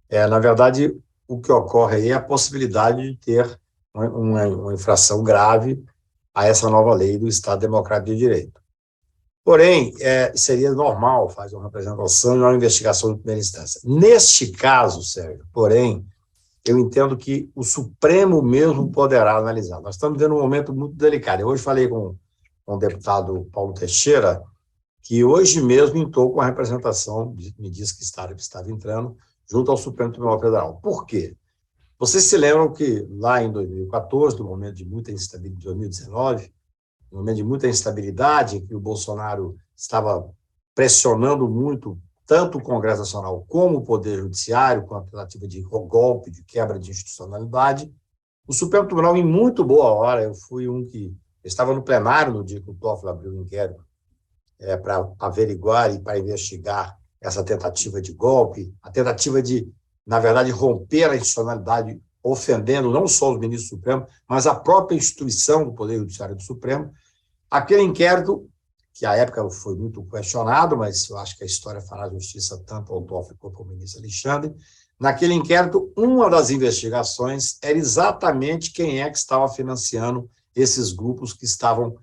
na verdade, o que ocorre aí é a possibilidade de ter uma infração grave a essa nova lei do Estado Democrático de Direito. Porém, seria normal fazer uma representação e uma investigação de primeira instância. Neste caso, Sérgio, porém, eu entendo que o Supremo mesmo poderá analisar. Nós estamos vivendo um momento muito delicado. Eu hoje falei com o deputado Paulo Teixeira, que hoje mesmo entrou com a representação, me disse que estava entrando, junto ao Supremo Tribunal Federal. Por quê? Vocês se lembram que lá em 2014, no momento de muita instabilidade, 2019, no momento de muita instabilidade, em que o Bolsonaro estava pressionando muito tanto o Congresso Nacional como o Poder Judiciário, com a tentativa de golpe, de quebra de institucionalidade, o Supremo Tribunal, em muito boa hora, eu estava no plenário no dia que o Toffoli abriu o inquérito para averiguar e para investigar essa tentativa de golpe, a tentativa de, na verdade, romper a institucionalidade, ofendendo não só os ministros do Supremo, mas a própria instituição do Poder Judiciário do Supremo. Aquele inquérito, que à época foi muito questionado, mas eu acho que a história fará justiça tanto ao Toffoli quanto ao ministro Alexandre, naquele inquérito, uma das investigações era exatamente quem é que estava financiando esses grupos que estavam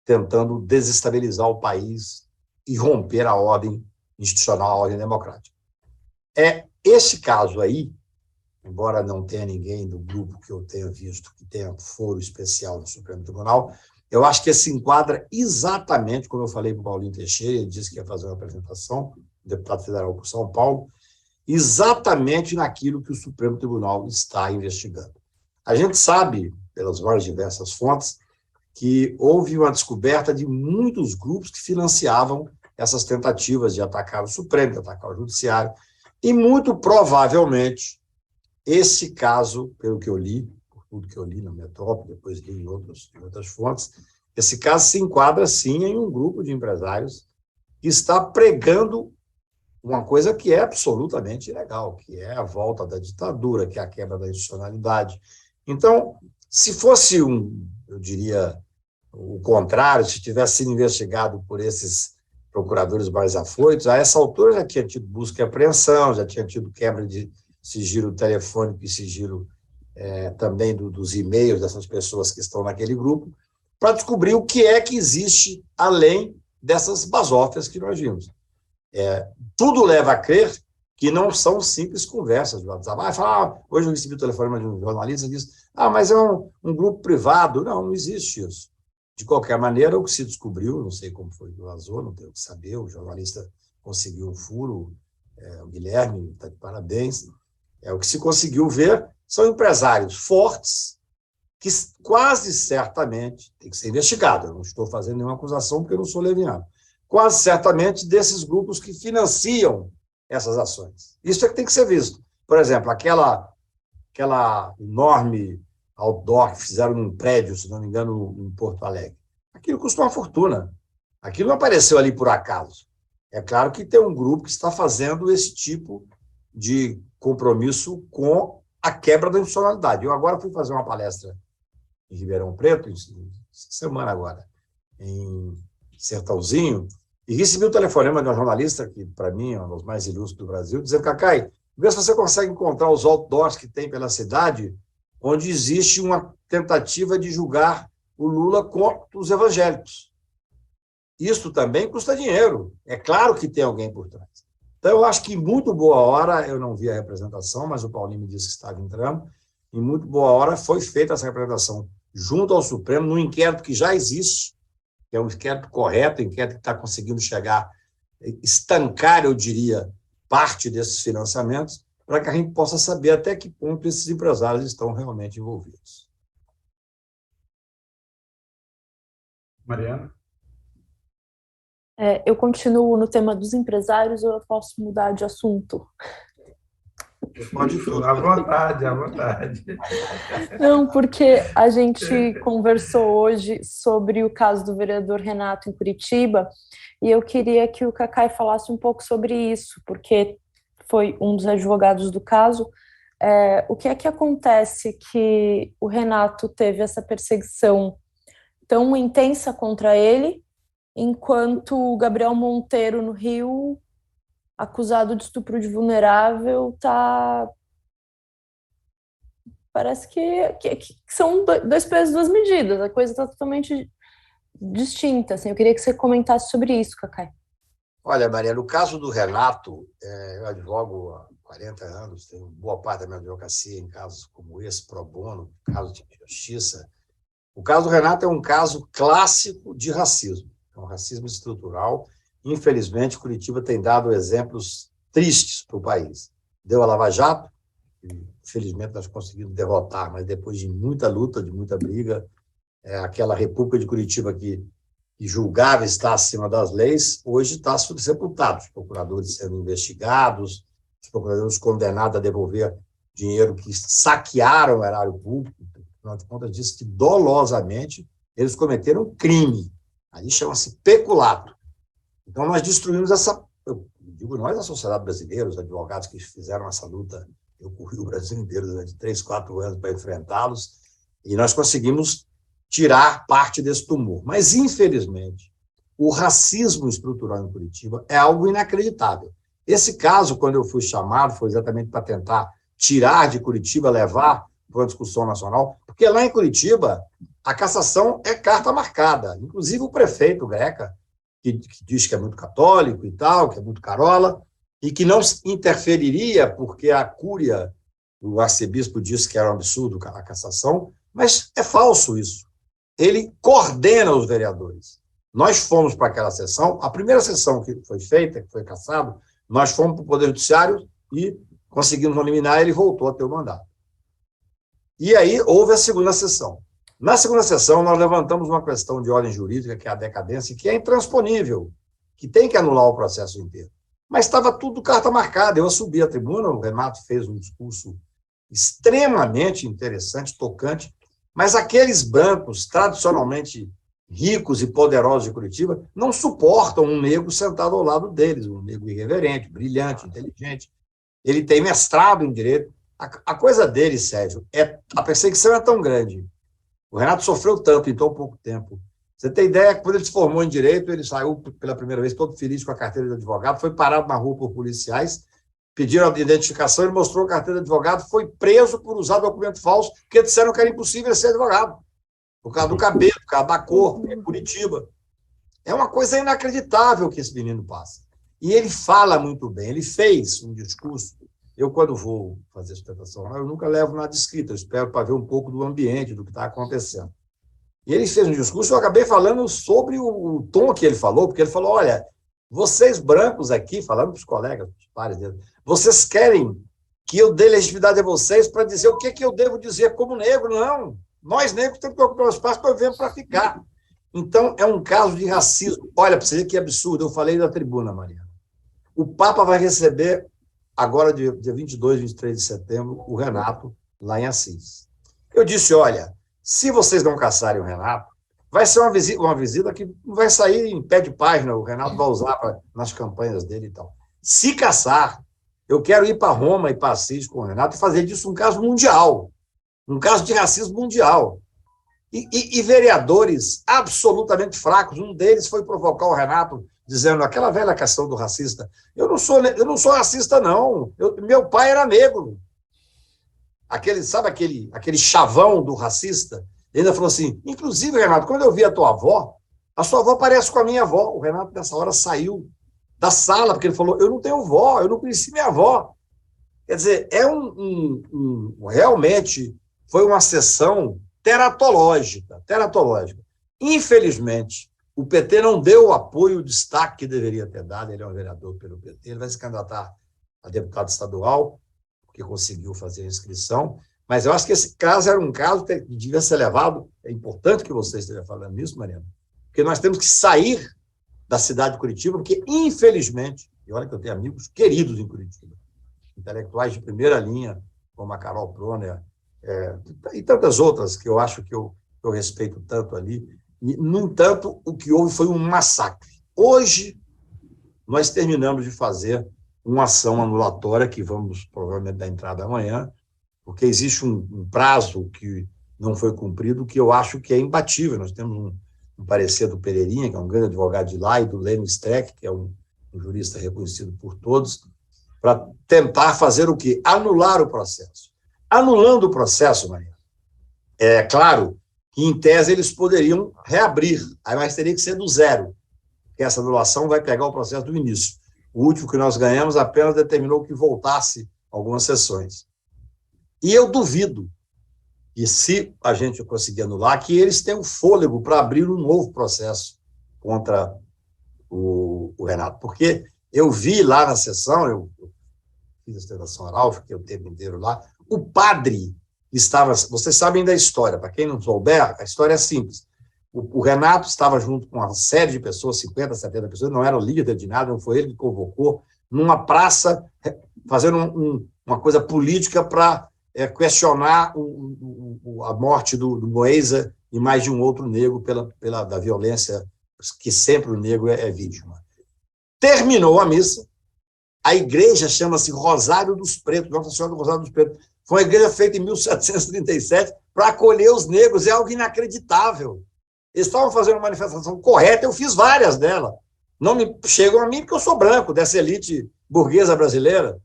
tentando desestabilizar o país e romper a ordem institucional, a ordem democrática. Esse caso aí, embora não tenha ninguém do grupo que eu tenha visto que tenha foro especial no Supremo Tribunal, eu acho que se enquadra exatamente, como eu falei para o Paulinho Teixeira, ele disse que ia fazer uma apresentação, deputado federal por São Paulo, exatamente naquilo que o Supremo Tribunal está investigando. A gente sabe, pelas mais diversas fontes, que houve uma descoberta de muitos grupos que financiavam essas tentativas de atacar o Supremo, de atacar o Judiciário, e muito provavelmente esse caso, pelo que eu li, por tudo que eu li na Metrópole, depois li em outras fontes, esse caso se enquadra, sim, em um grupo de empresários que está pregando uma coisa que é absolutamente ilegal, que é a volta da ditadura, que é a quebra da institucionalidade. Então, se fosse eu diria, o contrário, se tivesse sido investigado por esses procuradores mais afoitos, a essa altura já tinha tido busca e apreensão, já tinha tido quebra de sigilo telefônico e sigilo também dos e-mails dessas pessoas que estão naquele grupo, para descobrir o que é que existe além dessas basófias que nós vimos. Tudo leva a crer que não são simples conversas de WhatsApp. Hoje eu recebi o telefonema de um jornalista que disse, mas é um grupo privado. Não existe isso. De qualquer maneira, o que se descobriu, não sei como foi que vazou, não tenho o que saber, o jornalista conseguiu um furo, o Guilherme está de parabéns. O que se conseguiu ver são empresários fortes que quase certamente, tem que ser investigado, eu não estou fazendo nenhuma acusação porque eu não sou leviano, quase certamente desses grupos que financiam essas ações. Isso é que tem que ser visto. Por exemplo, aquela enorme outdoor que fizeram num prédio, se não me engano, em Porto Alegre. Aquilo custou uma fortuna. Aquilo não apareceu ali por acaso. É claro que tem um grupo que está fazendo esse tipo de compromisso com a quebra da institucionalidade. Eu agora fui fazer uma palestra em Ribeirão Preto, semana agora, em Sertãozinho, e recebi o telefonema de uma jornalista, que para mim é um dos mais ilustres do Brasil, dizendo, Cacai, vê se você consegue encontrar os outdoors que tem pela cidade, onde existe uma tentativa de julgar o Lula contra os evangélicos. Isso também custa dinheiro. É claro que tem alguém por trás. Então, eu acho que em muito boa hora, eu não vi a representação, mas o Paulinho me disse que estava entrando, em muito boa hora foi feita essa representação junto ao Supremo, num inquérito que já existe, que é um inquérito correto, um inquérito que está conseguindo chegar, estancar, eu diria, parte desses financiamentos, para que a gente possa saber até que ponto esses empresários estão realmente envolvidos. Mariana? Eu continuo no tema dos empresários ou eu posso mudar de assunto? Pode tudo, à vontade, à vontade. Não, porque a gente conversou hoje sobre o caso do vereador Renato em Curitiba e eu queria que o Cacai falasse um pouco sobre isso, porque foi um dos advogados do caso. O que é que acontece que o Renato teve essa perseguição tão intensa contra ele, enquanto o Gabriel Monteiro, no Rio, acusado de estupro de vulnerável, parece que são dois pesos, duas medidas, a coisa está totalmente distinta. Assim, eu queria que você comentasse sobre isso, Cacai. Olha, Maria, no caso do Renato, eu advogo há 40 anos, tenho boa parte da minha advocacia em casos como esse, pro bono, casos de justiça. O caso do Renato é um caso clássico de racismo, é um racismo estrutural. Infelizmente, Curitiba tem dado exemplos tristes para o país. Deu a Lava Jato, que, infelizmente, nós conseguimos derrotar, mas depois de muita luta, de muita briga, aquela República de Curitiba que julgava estar acima das leis, hoje está sepultado. Os procuradores sendo investigados, os procuradores condenados a devolver dinheiro que saquearam o erário público, afinal de contas, diz que dolosamente eles cometeram um crime. Ali chama-se peculato. Então, nós destruímos eu digo nós, a sociedade brasileira, os advogados que fizeram essa luta, eu corri o Brasil inteiro durante 3, 4 anos para enfrentá-los, e nós conseguimos tirar parte desse tumor. Mas, infelizmente, o racismo estrutural em Curitiba é algo inacreditável. Esse caso, quando eu fui chamado, foi exatamente para tentar tirar de Curitiba, levar para uma discussão nacional, porque lá em Curitiba, a cassação é carta marcada. Inclusive, o prefeito Greca, que diz que é muito católico e tal, que é muito carola, e que não interferiria, porque a cúria, o arcebispo disse que era um absurdo a cassação, mas é falso isso. Ele coordena os vereadores. Nós fomos para aquela sessão, a primeira sessão que foi feita, que foi cassado, nós fomos para o Poder Judiciário e conseguimos eliminar, ele voltou a ter o mandato. E aí houve a segunda sessão. Na segunda sessão, nós levantamos uma questão de ordem jurídica, que é a decadência, que é intransponível, que tem que anular o processo inteiro. Mas estava tudo carta marcada. Eu subi à tribuna, o Renato fez um discurso extremamente interessante, tocante, mas aqueles brancos, tradicionalmente ricos e poderosos de Curitiba, não suportam um negro sentado ao lado deles, um negro irreverente, brilhante, inteligente. Ele tem mestrado em direito. A coisa dele, Sérgio, a perseguição é tão grande. O Renato sofreu tanto em tão pouco tempo. Você tem ideia que, quando ele se formou em direito, ele saiu pela primeira vez todo feliz com a carteira de advogado, foi parado na rua por policiais, pediram a identificação, ele mostrou a carteira de advogado, foi preso por usar documento falso, porque disseram que era impossível ser advogado, por causa do cabelo, por causa da cor, Curitiba. É uma coisa inacreditável que esse menino passa. E ele fala muito bem. Ele fez um discurso. Eu, quando vou fazer sustentação oral, eu nunca levo nada escrito, eu espero para ver um pouco do ambiente, do que está acontecendo. E ele fez um discurso, eu acabei falando sobre o tom que ele falou, porque ele falou, olha, vocês brancos aqui, falando para os colegas, os pares dele, vocês querem que eu dê legitimidade a vocês para dizer o que eu devo dizer como negro? Não. Nós, negros, temos que ocupar o espaço que nós viemos para ficar. Então, é um caso de racismo. Olha, para você ver que absurdo, eu falei da tribuna, Mariana. O Papa vai receber, agora, dia 22, 23 de setembro, o Renato, lá em Assis. Eu disse, olha, se vocês não caçarem o Renato, vai ser uma visita que não vai sair em pé de página, o Renato vai usar nas campanhas dele e tal. Se caçar, eu quero ir para Roma e para Assis com o Renato e fazer disso um caso mundial, um caso de racismo mundial. E vereadores absolutamente fracos, um deles foi provocar o Renato, dizendo aquela velha questão do racista. Eu não sou racista, não. Meu pai era negro. Sabe aquele chavão do racista? Ele ainda falou assim, inclusive, Renato, quando eu vi a sua avó parece com a minha avó. O Renato, nessa hora, saiu da sala, porque ele falou, eu não tenho vó, eu não conheci minha avó. Quer dizer, realmente foi uma sessão teratológica. Infelizmente, o PT não deu o apoio, o destaque que deveria ter dado. Ele é um vereador pelo PT, ele vai se candidatar a deputado estadual, porque conseguiu fazer a inscrição, mas eu acho que esse caso era um caso que devia ser levado, é importante que você esteja falando nisso, Mariana, porque nós temos que sair da cidade de Curitiba, porque, infelizmente, e olha que eu tenho amigos queridos em Curitiba, intelectuais de primeira linha, como a Carol Proner, e tantas outras que eu acho que eu respeito tanto ali. E, no entanto, o que houve foi um massacre. Hoje, nós terminamos de fazer uma ação anulatória, que vamos provavelmente dar entrada amanhã, porque existe um prazo que não foi cumprido, que eu acho que é imbatível. Nós temos um parecer do Pereirinha, que é um grande advogado de lá, e do Lênin Streck, que é um jurista reconhecido por todos, para tentar fazer o quê? Anular o processo. Anulando o processo, Maria, é claro que, em tese, eles poderiam reabrir, mas teria que ser do zero, porque essa anulação vai pegar o processo do início. O último que nós ganhamos apenas determinou que voltasse algumas sessões. E eu duvido que, se a gente conseguir anular, que eles tenham fôlego para abrir um novo processo contra o Renato. Porque eu vi lá na sessão, eu fiz a sustentação oral, fiquei o tempo inteiro lá, o padre estava... Vocês sabem da história, para quem não souber, a história é simples. O Renato estava junto com uma série de pessoas, 50, 70 pessoas, não era o líder de nada, não foi ele que convocou, numa praça, fazendo uma coisa política para questionar a morte do Moïse e mais de um outro negro da violência que sempre o negro é vítima. Terminou a missa, a igreja chama-se Rosário dos Pretos, Nossa Senhora do Rosário dos Pretos. Foi uma igreja feita em 1737 para acolher os negros, é algo inacreditável. Eles estavam fazendo uma manifestação correta, eu fiz várias delas. Não me chegam a mim porque eu sou branco, dessa elite burguesa brasileira.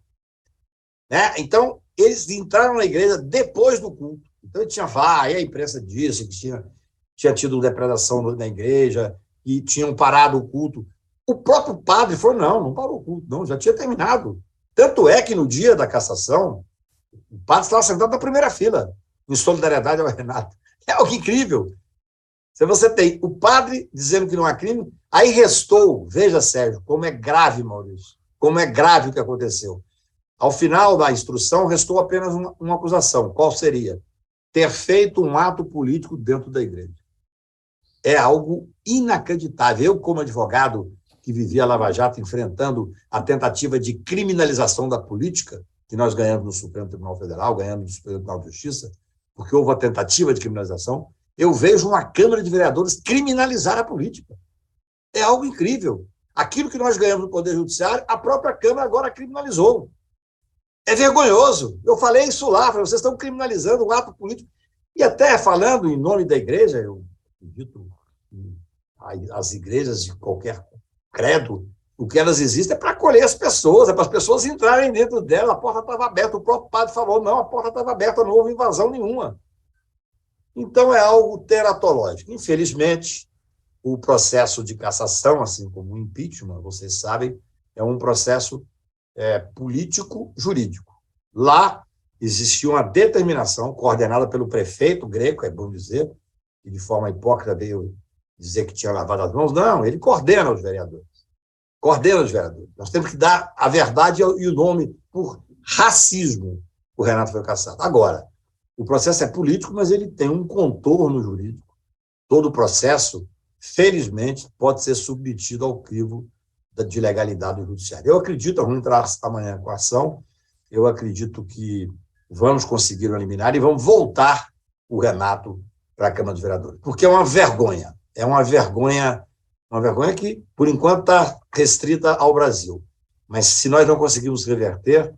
Né? Então, eles entraram na igreja depois do culto. Então, tinha e a imprensa disse que tinha tido depredação na igreja, e tinham parado o culto. O próprio padre falou, não parou o culto, não, já tinha terminado. Tanto é que, no dia da cassação, o padre estava sentado na primeira fila, em solidariedade ao Renato. É algo incrível. Se você tem o padre dizendo que não há crime, aí restou, veja, Sérgio, como é grave, Maurício, como é grave o que aconteceu. Ao final da instrução, restou apenas uma acusação. Qual seria? Ter feito um ato político dentro da igreja. É algo inacreditável. Eu, como advogado que vivia a Lava Jato enfrentando a tentativa de criminalização da política, que nós ganhamos no Supremo Tribunal Federal, ganhamos no Supremo Tribunal de Justiça, porque houve uma tentativa de criminalização, eu vejo uma Câmara de Vereadores criminalizar a política. É algo incrível. Aquilo que nós ganhamos no Poder Judiciário, a própria Câmara agora criminalizou. É vergonhoso. Eu falei isso lá, vocês estão criminalizando um ato político. E até falando em nome da igreja, eu acredito que as igrejas de qualquer credo, o que elas existem é para acolher as pessoas, é para as pessoas entrarem dentro dela, a porta estava aberta. O próprio padre falou, não, a porta estava aberta, não houve invasão nenhuma. Então, é algo teratológico. Infelizmente, o processo de cassação, assim como o impeachment, vocês sabem, é um processo político-jurídico. Lá existia uma determinação coordenada pelo prefeito Greco, é bom dizer, que de forma hipócrita veio dizer que tinha lavado as mãos. Não, ele coordena os vereadores. Nós temos que dar a verdade e o nome por racismo. O Renato foi cassado. Agora, o processo é político, mas ele tem um contorno jurídico. Todo o processo, felizmente, pode ser submetido ao crivo de legalidade do judiciário. Eu acredito, vamos entrar amanhã com a ação, eu acredito que vamos conseguir o liminar e vamos voltar o Renato para a Câmara dos Vereadores. Porque é uma vergonha que, por enquanto, está restrita ao Brasil. Mas se nós não conseguirmos reverter,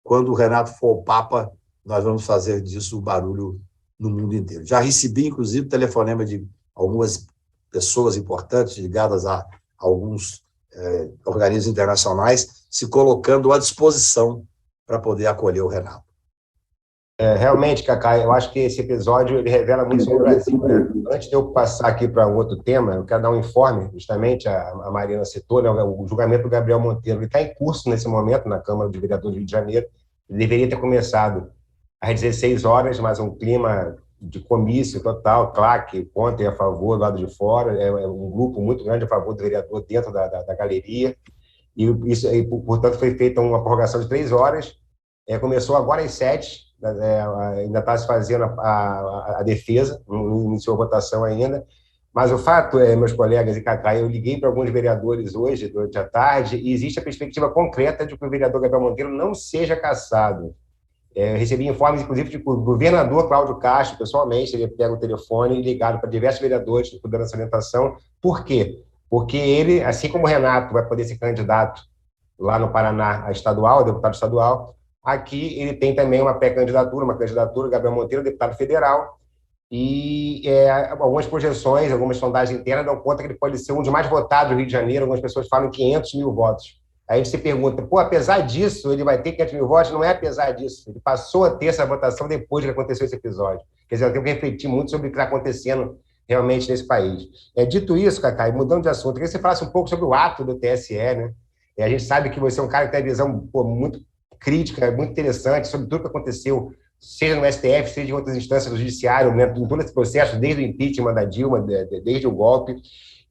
quando o Renato for o Papa, nós vamos fazer disso barulho no mundo inteiro. Já recebi, inclusive, telefonema de algumas pessoas importantes ligadas a alguns organismos internacionais se colocando à disposição para poder acolher o Renato. Realmente, Cacá, eu acho que esse episódio ele revela muito sobre o Brasil, né? Antes de eu passar aqui para um outro tema, eu quero dar um informe, justamente, a Mariana citou, né, o julgamento do Gabriel Monteiro. Ele está em curso nesse momento na Câmara dos Vereadores do Rio de Janeiro. Ele deveria ter começado às 16 horas, mas um clima de comício total, claque, contra e a favor, do lado de fora, é um grupo muito grande a favor do vereador dentro da galeria, e isso, portanto, foi feita uma prorrogação de 3 horas, começou agora às 7, ainda está se fazendo a defesa, não iniciou a votação ainda, mas o fato, meus colegas e Cacá, eu liguei para alguns vereadores hoje, durante a tarde, e existe a perspectiva concreta de que o vereador Gabriel Monteiro não seja cassado. Eu recebi informes, inclusive, de que o governador Cláudio Castro, pessoalmente, ele pega o telefone e ligado para diversos vereadores, dando essa orientação. Por quê? Porque ele, assim como o Renato vai poder ser candidato lá no Paraná a estadual, deputado estadual, aqui ele tem também uma pré-candidatura, Gabriel Monteiro, deputado federal, e algumas projeções, algumas sondagens internas dão conta que ele pode ser um dos mais votados do Rio de Janeiro, algumas pessoas falam 500 mil votos. Aí você pergunta, apesar disso, ele vai ter 500 mil votos? Não é apesar disso, ele passou a ter essa votação depois que aconteceu esse episódio. Quer dizer, eu tenho que refletir muito sobre o que está acontecendo realmente nesse país. Dito isso, Cacá, mudando de assunto, eu queria que você falasse um pouco sobre o ato do TSE, né? A gente sabe que você é um cara que tem uma visão muito crítica, muito interessante sobre tudo que aconteceu, seja no STF, seja em outras instâncias do judiciário, né, em todo esse processo, desde o impeachment da Dilma, desde o golpe.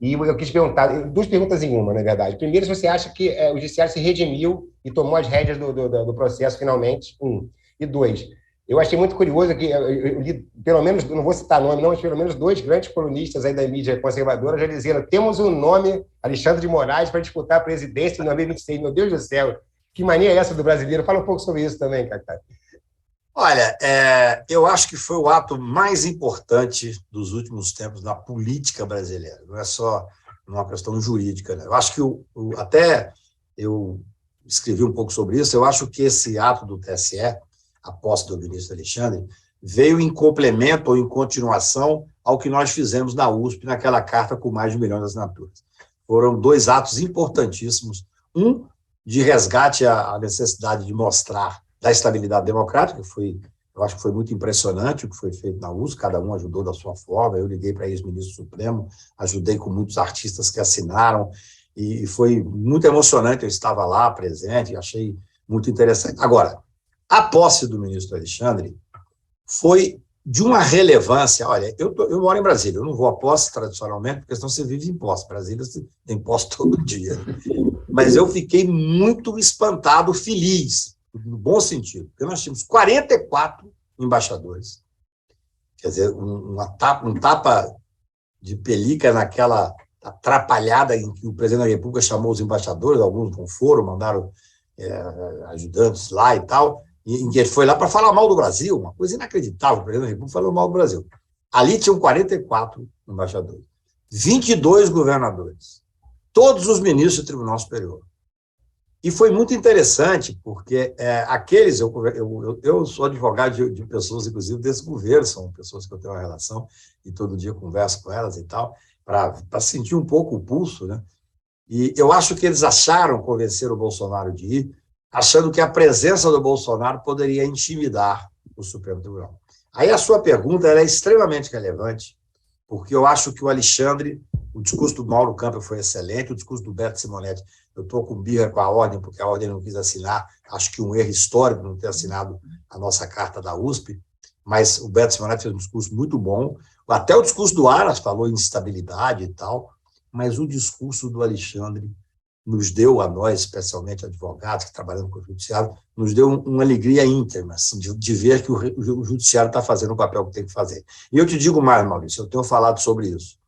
E eu quis perguntar, 2 perguntas em uma, na verdade. Primeiro, se você acha que o judiciário se redimiu e tomou as rédeas do processo finalmente, 1. E 2, eu achei muito curioso que eu li, pelo menos, não vou citar nome, não, mas pelo menos 2 grandes colunistas aí da mídia conservadora já dizendo: temos um nome, Alexandre de Moraes, para disputar a presidência em 2026. Meu Deus do céu, que mania é essa do brasileiro? Fala um pouco sobre isso também, Cacá. Olha, eu acho que foi o ato mais importante dos últimos tempos na política brasileira. Não é só uma questão jurídica, né? Eu acho que até eu escrevi um pouco sobre isso. Eu acho que esse ato do TSE, a posse do ministro Alexandre, veio em complemento ou em continuação ao que nós fizemos na USP naquela carta com mais de 1 milhão de assinaturas. Foram 2 atos importantíssimos. Um, de resgate à necessidade de mostrar da estabilidade democrática, eu acho que foi muito impressionante o que foi feito na USP, cada um ajudou da sua forma. Eu liguei para ex-ministro Supremo, ajudei com muitos artistas que assinaram, e foi muito emocionante. Eu estava lá presente, achei muito interessante. Agora, a posse do ministro Alexandre foi de uma relevância. Olha, eu moro em Brasília, eu não vou à posse tradicionalmente, porque senão você vive em posse. Brasília você tem posse todo dia. Mas eu fiquei muito espantado, feliz, no bom sentido, porque nós tínhamos 44 embaixadores. Quer dizer, um tapa de pelica naquela atrapalhada em que o presidente da República chamou os embaixadores, alguns não foram, mandaram ajudantes lá e tal, em que ele foi lá para falar mal do Brasil, uma coisa inacreditável, o presidente da República falou mal do Brasil. Ali tinham 44 embaixadores, 22 governadores, todos os ministros do Tribunal Superior. E foi muito interessante, porque aqueles... Eu sou advogado de pessoas, inclusive, desse governo, são pessoas que eu tenho uma relação e todo dia converso com elas e tal, para sentir um pouco o pulso, né? E eu acho que eles acharam convencer o Bolsonaro de ir, achando que a presença do Bolsonaro poderia intimidar o Supremo Tribunal. Aí a sua pergunta é extremamente relevante, porque eu acho que o Alexandre, o discurso do Mauro Campbell foi excelente, o discurso do Beto Simonetti Eu estou com birra com a ordem, porque a ordem não quis assinar. Acho que um erro histórico não ter assinado a nossa carta da USP, mas o Beto Simonetti fez um discurso muito bom. Até o discurso do Aras falou em instabilidade e tal, mas o discurso do Alexandre nos deu, a nós, especialmente advogados que trabalhamos com o judiciário, nos deu uma alegria íntima, assim, de ver que o judiciário está fazendo o papel que tem que fazer. E eu te digo mais, Maurício, eu tenho falado sobre isso.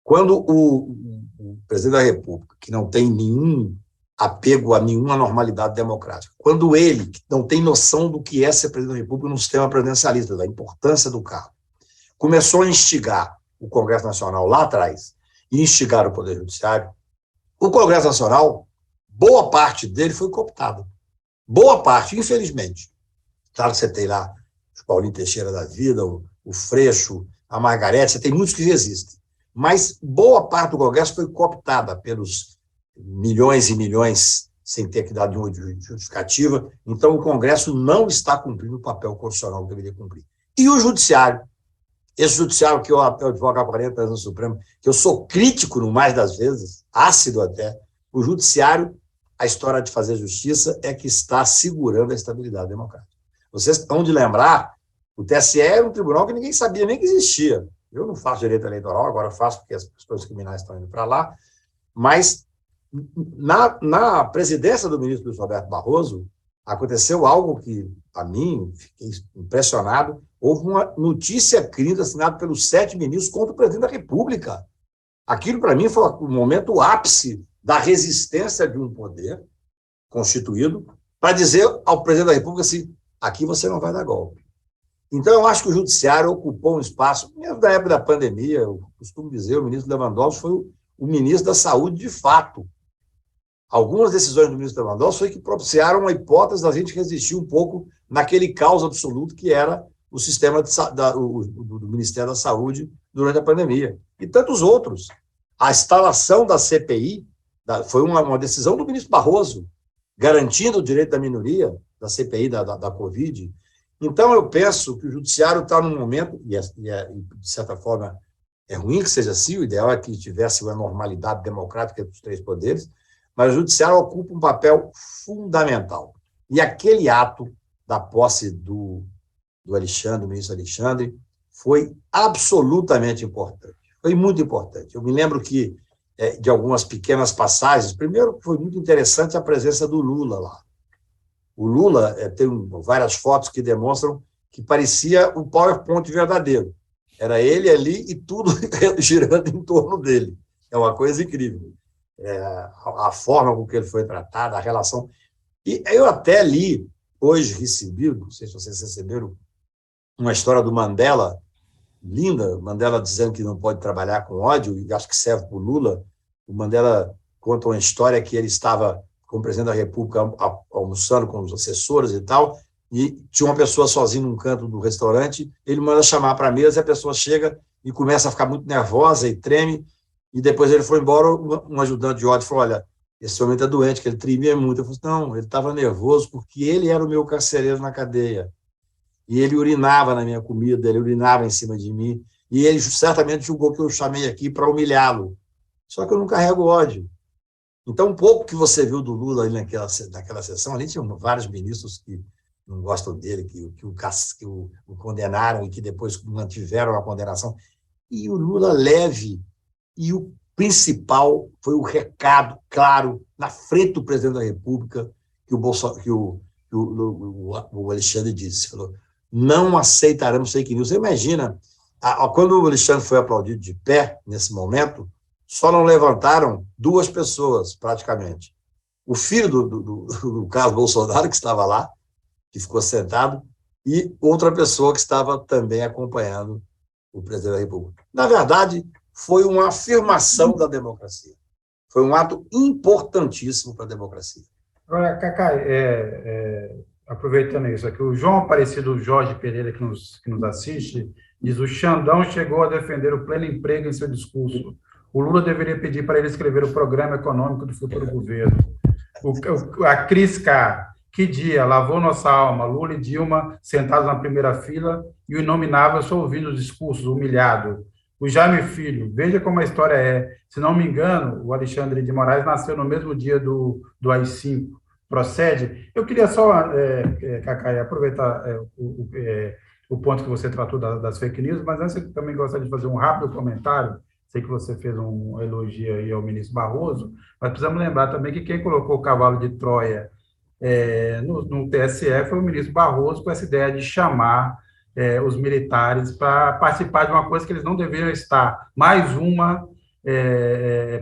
Quando o presidente da República, que não tem nenhum apego a nenhuma normalidade democrática, quando ele, que não tem noção do que é ser presidente da República num sistema presidencialista, da importância do cargo, começou a instigar o Congresso Nacional lá atrás e instigar o Poder Judiciário, o Congresso Nacional, boa parte dele foi cooptada. Boa parte, infelizmente. Claro que você tem lá o Paulinho Teixeira da vida, o Freixo, a Margarete, você tem muitos que resistem. Mas boa parte do Congresso foi cooptada pelos milhões e milhões, sem ter que dar nenhuma justificativa. Então, o Congresso não está cumprindo o papel constitucional que deveria cumprir. E o Judiciário, esse judiciário que eu advogo há 40 anos no Supremo, que eu sou crítico, no mais das vezes, ácido até, o judiciário, a história de fazer justiça é que está segurando a estabilidade democrática. Vocês estão de lembrar, o TSE era um tribunal que ninguém sabia nem que existia. Eu não faço direito eleitoral, agora faço porque as questões criminais estão indo para lá, mas na presidência do ministro Luiz Roberto Barroso, aconteceu algo que, a mim, fiquei impressionado. Houve uma notícia crime assinada pelos 7 ministros contra o presidente da República. Aquilo, para mim, foi o momento ápice da resistência de um poder constituído para dizer ao presidente da República assim, aqui você não vai dar golpe. Então, eu acho que o judiciário ocupou um espaço, mesmo da época da pandemia, eu costumo dizer, o ministro Lewandowski foi o ministro da Saúde de fato. Algumas decisões do ministro Lewandowski foi que propiciaram a hipótese da gente resistir um pouco naquele caos absoluto que era o sistema do Ministério da Saúde durante a pandemia. E tantos outros. A instalação da CPI foi uma decisão do ministro Barroso, garantindo o direito da minoria da CPI da Covid. Então, eu penso que o judiciário está num momento, e de certa forma é ruim que seja assim, o ideal é que tivesse uma normalidade democrática dos 3 poderes, mas o judiciário ocupa um papel fundamental. E aquele ato da posse do Alexandre, do ministro Alexandre, foi absolutamente importante. Foi muito importante. Eu me lembro que, de algumas pequenas passagens, primeiro, foi muito interessante a presença do Lula lá. O Lula tem várias fotos que demonstram que parecia um PowerPoint verdadeiro. Era ele ali e tudo girando em torno dele. É uma coisa incrível. A forma com que ele foi tratado, a relação. E eu até li, hoje recebi, não sei se vocês receberam, uma história do Mandela, linda, Mandela dizendo que não pode trabalhar com ódio, e acho que serve para o Lula. O Mandela conta uma história que ele estava como presidente da República almoçando com os assessores e tal, e tinha uma pessoa sozinha num canto do restaurante, ele manda chamar para a mesa, e a pessoa chega e começa a ficar muito nervosa e treme, e depois ele foi embora, um ajudante de ódio falou, olha, esse homem está doente, que ele tremia muito. Eu falei, não, ele estava nervoso porque ele era o meu carcereiro na cadeia. E ele urinava na minha comida, ele urinava em cima de mim, e ele certamente julgou que eu chamei aqui para humilhá-lo. Só que eu não carrego ódio. Então, um pouco que você viu do Lula ali naquela sessão, ali tinham vários ministros que não gostam dele, que o condenaram e que depois mantiveram a condenação. E o Lula leve, e o principal foi o recado claro, na frente do presidente da República, que o Alexandre disse, falou, não aceitaremos fake news. Você imagina, quando o Alexandre foi aplaudido de pé, nesse momento, só não levantaram 2 pessoas, praticamente. O filho do Carlos Bolsonaro, que estava lá, que ficou sentado, e outra pessoa que estava também acompanhando o presidente da República. Na verdade, foi uma afirmação da democracia. Foi um ato importantíssimo para a democracia. Agora, Cacá, aproveitando isso aqui, o João Aparecido Jorge Pereira, que nos assiste, diz: o Xandão chegou a defender o pleno emprego em seu discurso. O Lula deveria pedir para ele escrever o programa econômico do futuro governo. A Cris K. Que dia, lavou nossa alma, Lula e Dilma sentados na primeira fila e o inominável só ouvindo os discursos, humilhado. O Jaime Filho, veja como a história é. Se não me engano, o Alexandre de Moraes nasceu no mesmo dia do AI-5. Procede? Eu queria só, Cacai, aproveitar o ponto que você tratou das fake news, mas antes eu também gostaria de fazer um rápido comentário. Sei que você fez um elogio aí ao ministro Barroso, mas precisamos lembrar também que quem colocou o cavalo de Troia no TSE foi o ministro Barroso, com essa ideia de chamar os militares para participar de uma coisa que eles não deveriam estar. Mais uma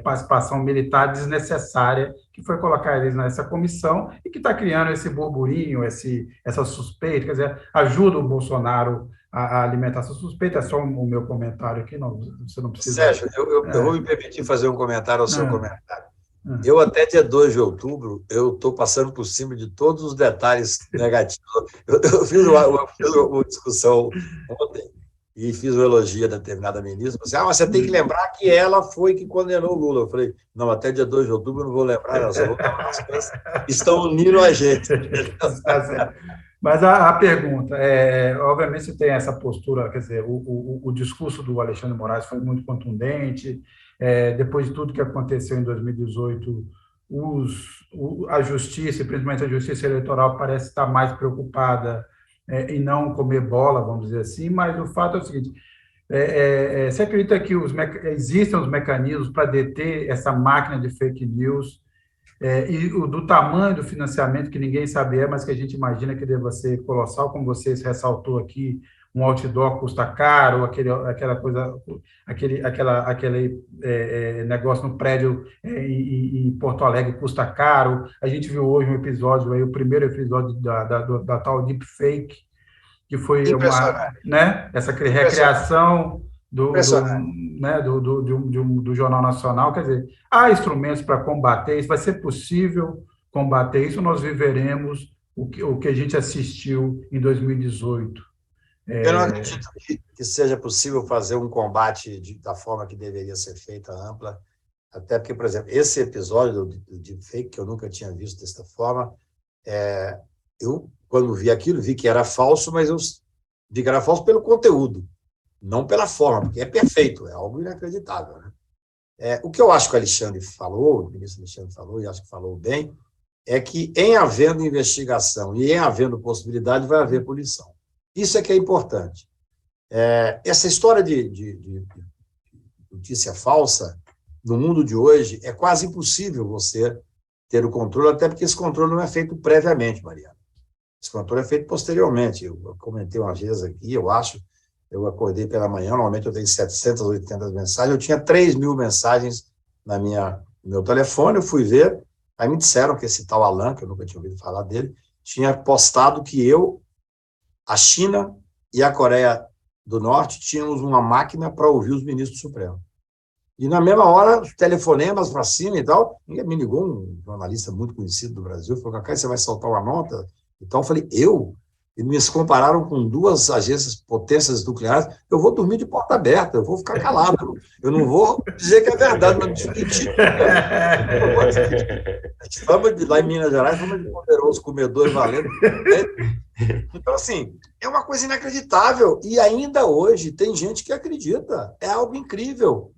participação militar desnecessária, que foi colocar eles nessa comissão e que está criando esse burburinho, essa suspeita, quer dizer, ajuda o Bolsonaro a alimentar essa suspeita. É só o meu comentário aqui, não, você não precisa... Sérgio, eu vou me permitir fazer um comentário ao seu comentário. Eu, até dia 2 de outubro, eu estou passando por cima de todos os detalhes negativos. Eu fiz uma discussão ontem e fiz um elogio a determinada ministra. Mas você tem que lembrar que ela foi que condenou o Lula. Eu falei, não, até dia 2 de outubro eu não vou lembrar, não, só vou lembrar as coisas que estão unindo a gente. Mas a pergunta, obviamente você tem essa postura, quer dizer, o discurso do Alexandre de Moraes foi muito contundente. Depois de tudo que aconteceu em 2018, a justiça, principalmente a justiça eleitoral, parece estar mais preocupada em não comer bola, vamos dizer assim, mas o fato é o seguinte, você acredita que existem os mecanismos para deter essa máquina de fake news e do tamanho do financiamento, que ninguém sabe mas que a gente imagina que deva ser colossal, como você ressaltou aqui, um outdoor custa caro, aquele negócio no prédio em Porto Alegre custa caro. A gente viu hoje um episódio, o primeiro episódio da tal deepfake, que foi essa recriação do Jornal Nacional. Quer dizer, há instrumentos para combater isso, vai ser possível combater isso, nós viveremos o que a gente assistiu em 2018. Eu não acredito que seja possível fazer um combate da forma que deveria ser feita, ampla, até porque, por exemplo, esse episódio do deepfake, que eu nunca tinha visto dessa forma, eu, quando vi aquilo, vi que era falso, mas eu vi que era falso pelo conteúdo, não pela forma, porque é perfeito, é algo inacreditável, né? O que eu acho que o Alexandre falou, o ministro Alexandre falou, e acho que falou bem, é que, em havendo investigação e em havendo possibilidade, vai haver punição. Isso é que é importante. Essa história de notícia falsa, no mundo de hoje, é quase impossível você ter o controle, até porque esse controle não é feito previamente, Mariana. Esse controle é feito posteriormente. Eu comentei uma vez aqui, eu acordei pela manhã, normalmente eu tenho 700, 800 mensagens, eu tinha 3.000 mensagens no meu telefone, eu fui ver, aí me disseram que esse tal Alan, que eu nunca tinha ouvido falar dele, tinha postado que a China e a Coreia do Norte tínhamos uma máquina para ouvir os ministros supremos. E, na mesma hora, os telefonemas para cima e tal, me ligou um jornalista muito conhecido do Brasil, falou, Cacai, você vai soltar uma nota? Então, eu falei, eu? E me compararam com 2 agências, potências nucleares, eu vou dormir de porta aberta, eu vou ficar calado, eu não vou dizer que é verdade, mas desmentir. A gente fama lá em Minas Gerais, fama de poderoso comedor valendo. Então, assim, é uma coisa inacreditável, e ainda hoje tem gente que acredita, é algo incrível.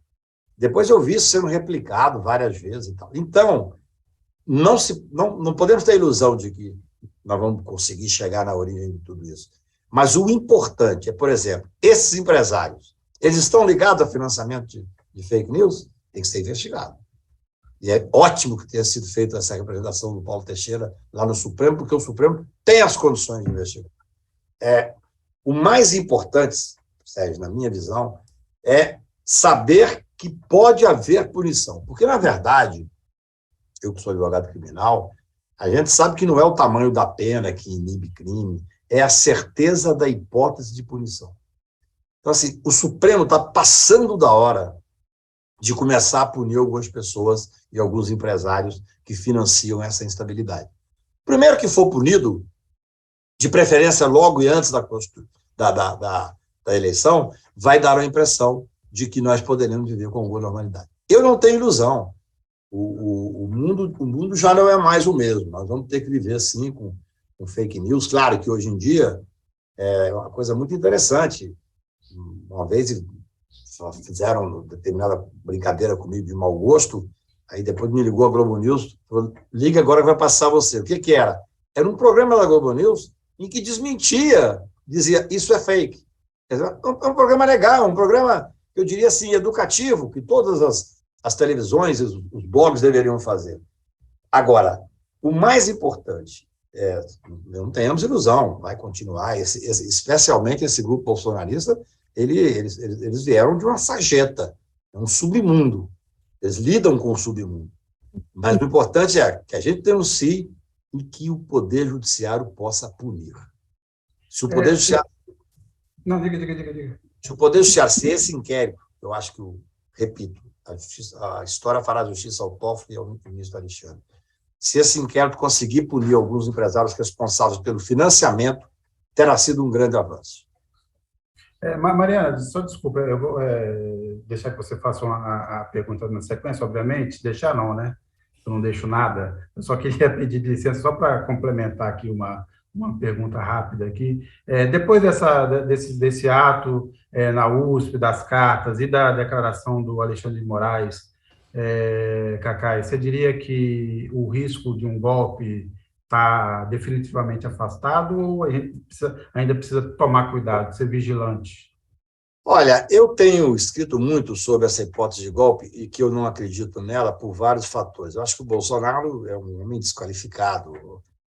Depois eu vi isso sendo replicado várias vezes e tal. Então, não podemos ter a ilusão de que nós vamos conseguir chegar na origem de tudo isso. Mas o importante é, por exemplo, esses empresários, eles estão ligados ao financiamento de fake news? Tem que ser investigado. E é ótimo que tenha sido feita essa representação do Paulo Teixeira lá no Supremo, porque o Supremo tem as condições de investigar. O mais importante, Sérgio, na minha visão, é saber que pode haver punição. Porque, na verdade, eu que sou advogado criminal, a gente sabe que não é o tamanho da pena que inibe crime, é a certeza da hipótese de punição. Então, assim, o Supremo está passando da hora de começar a punir algumas pessoas e alguns empresários que financiam essa instabilidade. Primeiro que for punido, de preferência logo e antes da eleição, vai dar a impressão de que nós poderemos viver com alguma normalidade. Eu não tenho ilusão. O mundo já não é mais o mesmo. Nós vamos ter que viver, sim, com fake news. Claro que hoje em dia é uma coisa muito interessante. Uma vez fizeram determinada brincadeira comigo de mau gosto, aí depois me ligou a Globo News, falou, liga agora que vai passar você. O que era? Era um programa da Globo News em que desmentia, dizia, isso é fake. É um programa legal, um programa, eu diria assim, educativo, que todas as televisões, os blogs deveriam fazer. Agora, o mais importante, não tenhamos ilusão, vai continuar, especialmente esse grupo bolsonarista, eles vieram de uma sarjeta, é um submundo, eles lidam com o submundo. Mas o importante é que a gente denuncie e que o Poder Judiciário possa punir. Se o Poder Judiciário... Não, diga. Se o Poder Judiciário, se esse inquérito, eu acho que, repito, a história fará justiça ao Toffoli e ao ministro Alexandre. Se esse inquérito conseguir punir alguns empresários responsáveis pelo financiamento, terá sido um grande avanço. Mariana, só desculpa, eu vou deixar que você faça a pergunta na sequência, obviamente. Deixar não, né? Eu não deixo nada. Eu só queria pedir licença só para complementar aqui uma pergunta rápida aqui. Depois desse ato na USP, das cartas e da declaração do Alexandre de Moraes, Cacai, você diria que o risco de um golpe está definitivamente afastado ou a gente ainda precisa tomar cuidado, ser vigilante? Olha, eu tenho escrito muito sobre essa hipótese de golpe e que eu não acredito nela por vários fatores. Eu acho que o Bolsonaro é um homem desqualificado.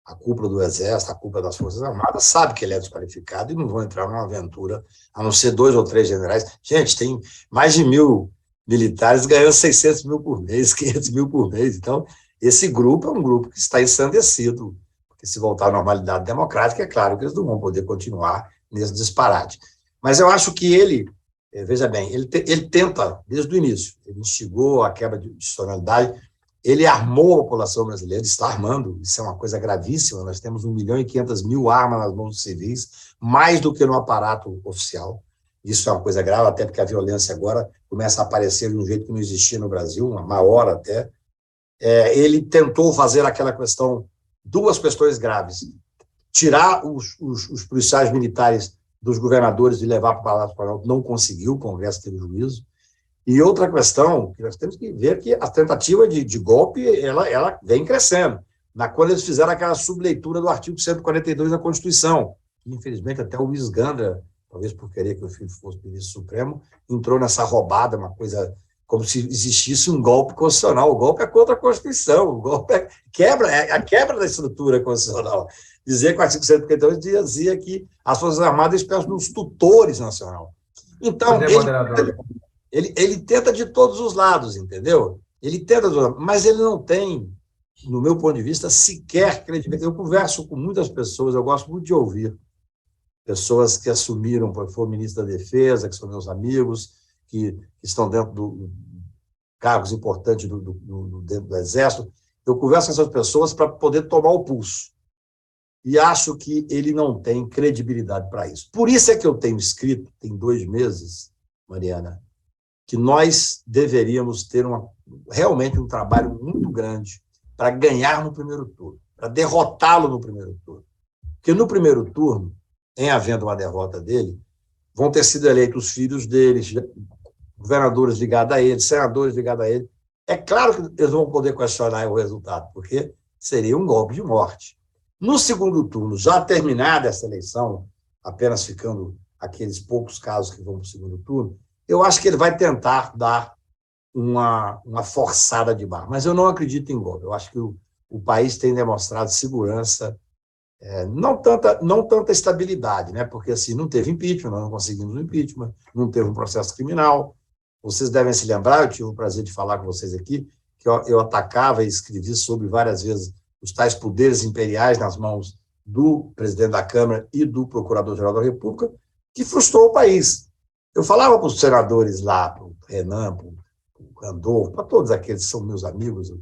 A cúpula do Exército, a cúpula das Forças Armadas, sabe que ele é desqualificado e não vão entrar numa aventura, a não ser 2 ou 3 generais. Gente, tem mais de 1.000 militares ganhando 600 mil por mês, 500 mil por mês. Então, esse grupo é um grupo que está ensandecido, porque se voltar à normalidade democrática, é claro que eles não vão poder continuar nesse disparate. Mas eu acho que ele, veja bem, ele tenta, desde o início, ele instigou a quebra de institucionalidade, ele armou a população brasileira, está armando, isso é uma coisa gravíssima, nós temos 1.500.000 armas nas mãos dos civis, mais do que no aparato oficial. Isso é uma coisa grave, até porque a violência agora começa a aparecer de um jeito que não existia no Brasil, uma maior até. Ele tentou fazer aquela questão, 2 questões graves, tirar os policiais militares dos governadores e levar para o Palácio do Planalto, não conseguiu, o Congresso teve juízo. E outra questão, que nós temos que ver que a tentativa de golpe, ela vem crescendo. Quando eles fizeram aquela subleitura do artigo 142 da Constituição, que, infelizmente, até o Luiz Gandra, talvez por querer que o filho fosse ministro supremo, entrou nessa roubada, uma coisa como se existisse um golpe constitucional. O golpe é contra a Constituição, o golpe é a quebra da estrutura constitucional. Dizer que o artigo 142 dizia que as Forças Armadas espécie dos tutores nacional. Então, ele tenta de todos os lados, entendeu? Ele tenta, mas ele não tem, no meu ponto de vista, sequer credibilidade. Eu converso com muitas pessoas, eu gosto muito de ouvir pessoas que assumiram, foram ministro da Defesa, que são meus amigos, que estão dentro de cargos importantes dentro do Exército. Eu converso com essas pessoas para poder tomar o pulso. E acho que ele não tem credibilidade para isso. Por isso é que eu tenho escrito, tem 2 meses, Mariana, que nós deveríamos ter realmente um trabalho muito grande para ganhar no primeiro turno, para derrotá-lo no primeiro turno. Porque no primeiro turno, em havendo uma derrota dele, vão ter sido eleitos os filhos deles, governadores ligados a ele, senadores ligados a ele. É claro que eles vão poder questionar o resultado, porque seria um golpe de morte. No segundo turno, já terminada essa eleição, apenas ficando aqueles poucos casos que vão para o segundo turno, eu acho que ele vai tentar dar uma forçada de barra. Mas eu não acredito em golpe. Eu acho que o país tem demonstrado segurança, não tanta estabilidade, né? Porque assim, não teve impeachment, nós não conseguimos um impeachment, não teve um processo criminal. Vocês devem se lembrar, eu tive o prazer de falar com vocês aqui, que eu atacava e escrevi sobre várias vezes os tais poderes imperiais nas mãos do presidente da Câmara e do Procurador-Geral da República, que frustrou o país. Eu falava para os senadores lá, para o Renan, para o Randolfo, para todos aqueles que são meus amigos,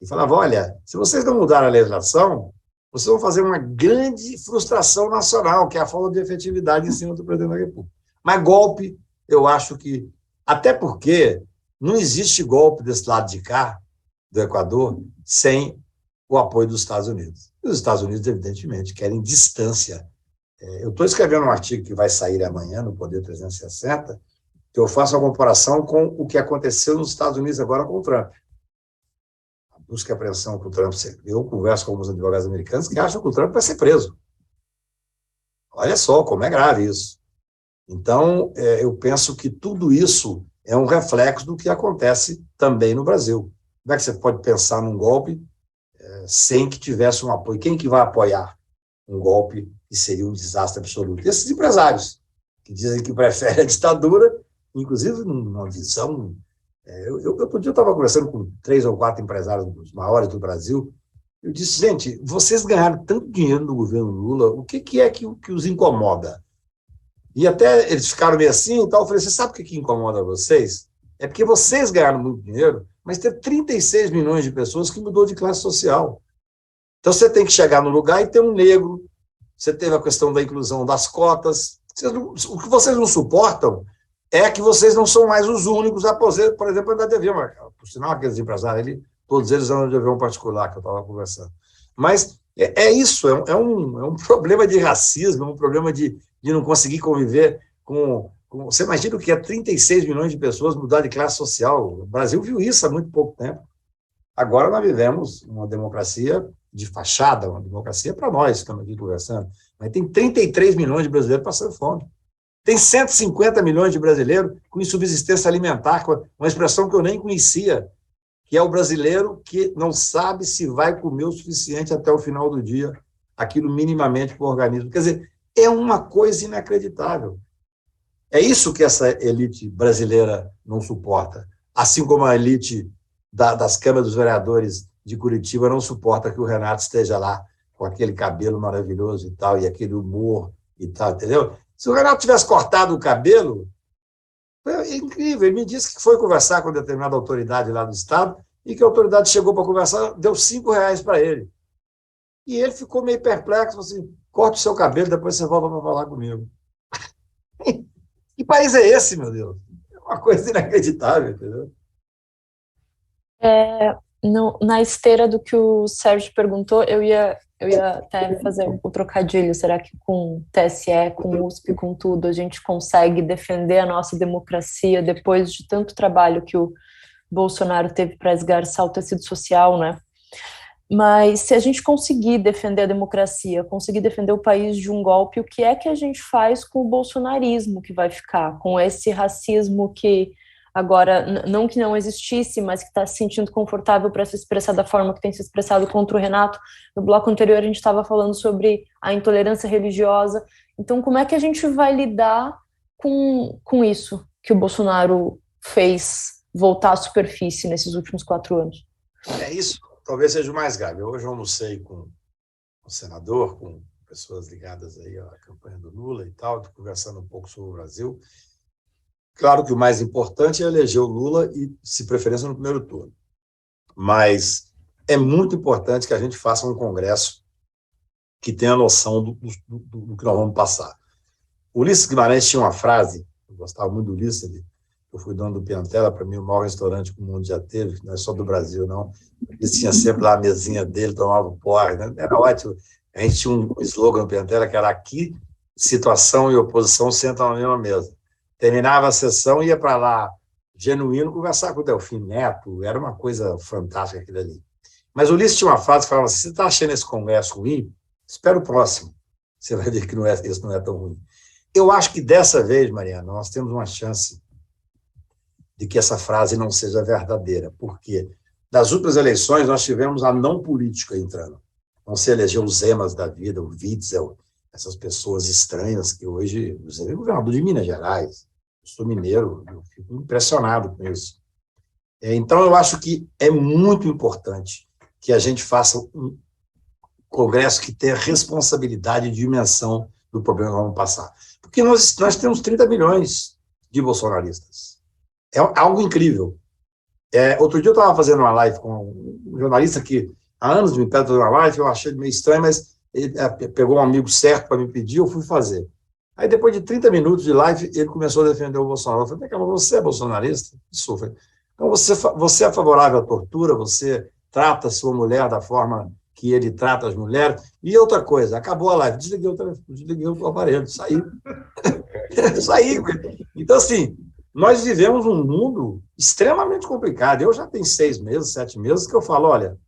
e falava, olha, se vocês não mudarem a legislação, vocês vão fazer uma grande frustração nacional, que é a falta de efetividade em cima do presidente da República. Mas golpe, eu acho que, até porque não existe golpe desse lado de cá, do Equador, sem o apoio dos Estados Unidos. E os Estados Unidos, evidentemente, querem distância. Eu estou escrevendo um artigo que vai sair amanhã no Poder 360, Eu faço a comparação com o que aconteceu nos Estados Unidos agora com o Trump. A busca e apreensão que o Trump... Eu converso com alguns advogados americanos que acham que o Trump vai ser preso. Olha só como é grave isso. Então, eu penso que tudo isso é um reflexo do que acontece também no Brasil. Como é que você pode pensar num golpe sem que tivesse um apoio? Quem que vai apoiar um golpe que seria um desastre absoluto? Esses empresários, que dizem que preferem a ditadura, inclusive numa visão... Outro dia eu estava conversando com 3 ou 4 empresários dos maiores do Brasil. Eu disse, gente, vocês ganharam tanto dinheiro do governo Lula, o que é que os incomoda? E até eles ficaram meio assim e tal. Eu falei, você sabe o que incomoda vocês? É porque vocês ganharam muito dinheiro, mas teve 36 milhões de pessoas que mudou de classe social. Então você tem que chegar no lugar e ter um negro, você teve a questão da inclusão das cotas. O que vocês não suportam é que vocês não são mais os únicos a, por exemplo, andar de avião. Por sinal, aqueles empresários, todos eles andam de avião particular, que eu estava conversando. Mas isso, é um problema de racismo, é um problema de não conseguir conviver com... Você imagina o que é 36 milhões de pessoas mudar de classe social? O Brasil viu isso há muito pouco tempo. Agora nós vivemos uma democracia de fachada, uma democracia para nós, estamos aqui conversando. Mas tem 33 milhões de brasileiros passando fome. Tem 150 milhões de brasileiros com insubsistência alimentar, uma expressão que eu nem conhecia, que é o brasileiro que não sabe se vai comer o suficiente até o final do dia, aquilo minimamente para o organismo. Quer dizer, é uma coisa inacreditável. É isso que essa elite brasileira não suporta, assim como a elite das câmaras dos vereadores de Curitiba não suporta que o Renato esteja lá com aquele cabelo maravilhoso e tal, e aquele humor e tal, entendeu? Se o Renato tivesse cortado o cabelo, foi incrível. Ele me disse que foi conversar com determinada autoridade lá do Estado e que a autoridade chegou para conversar, deu R$5 para ele. E ele ficou meio perplexo, falou assim, corte o seu cabelo, depois você volta para falar comigo. Que país é esse, meu Deus? É uma coisa inacreditável, entendeu? Na esteira do que o Sérgio perguntou, eu ia até fazer o trocadilho. Será que com TSE, com USP, com tudo, a gente consegue defender a nossa democracia depois de tanto trabalho que o Bolsonaro teve para esgarçar o tecido social, né? Mas se a gente conseguir defender a democracia, conseguir defender o país de um golpe, o que é que a gente faz com o bolsonarismo que vai ficar? Com esse racismo que agora, não que não existisse, mas que está se sentindo confortável para se expressar da forma que tem se expressado contra o Renato. No bloco anterior a gente estava falando sobre a intolerância religiosa. Então, como é que a gente vai lidar com isso que o Bolsonaro fez voltar à superfície nesses últimos 4 anos? É isso. Talvez seja o mais grave. Hoje eu almocei com um senador, com pessoas ligadas aí à campanha do Lula e tal, conversando um pouco sobre o Brasil. Claro que o mais importante é eleger o Lula e, se preferência, no primeiro turno. Mas é muito importante que a gente faça um congresso que tenha noção do que nós vamos passar. O Ulisses Guimarães tinha uma frase, eu gostava muito do Ulisses, eu fui dono do Piantela, para mim o maior restaurante que o mundo já teve, não é só do Brasil, não. Ele tinha sempre lá a mesinha dele, tomava o porre, né? Era ótimo. A gente tinha um slogan no Piantela que era aqui, situação e oposição sentam na mesma mesa. Terminava a sessão, ia para lá, genuíno, conversar com o Delfim Neto, era uma coisa fantástica aquilo ali. Mas o Ulisses tinha uma frase que falava assim, você está achando esse congresso ruim? Espera o próximo, você vai ver que esse não é tão ruim. Eu acho que dessa vez, Mariana, nós temos uma chance de que essa frase não seja verdadeira, porque nas últimas eleições nós tivemos a não política entrando. Não se elegeu os Zemas da vida, o Witzel, essas pessoas estranhas que hoje, você é governador de Minas Gerais, eu sou mineiro, eu fico impressionado com isso. Então, eu acho que é muito importante que a gente faça um congresso que tenha responsabilidade e dimensão do problema que vamos passar. Porque nós temos 30 milhões de bolsonaristas. É algo incrível. Outro dia eu estava fazendo uma live com um jornalista que há anos me pede fazer uma live, eu achei meio estranho, mas ele pegou um amigo certo para me pedir, eu fui fazer. Aí, depois de 30 minutos de live, ele começou a defender o Bolsonaro. Eu falei, mas você é bolsonarista? Isso. Então, você é favorável à tortura, você trata a sua mulher da forma que ele trata as mulheres. E outra coisa, acabou a live, desliguei o aparelho, saí. Saí. Então, assim, nós vivemos um mundo extremamente complicado. Eu já tenho 6 meses, 7 meses, que eu falo, olha,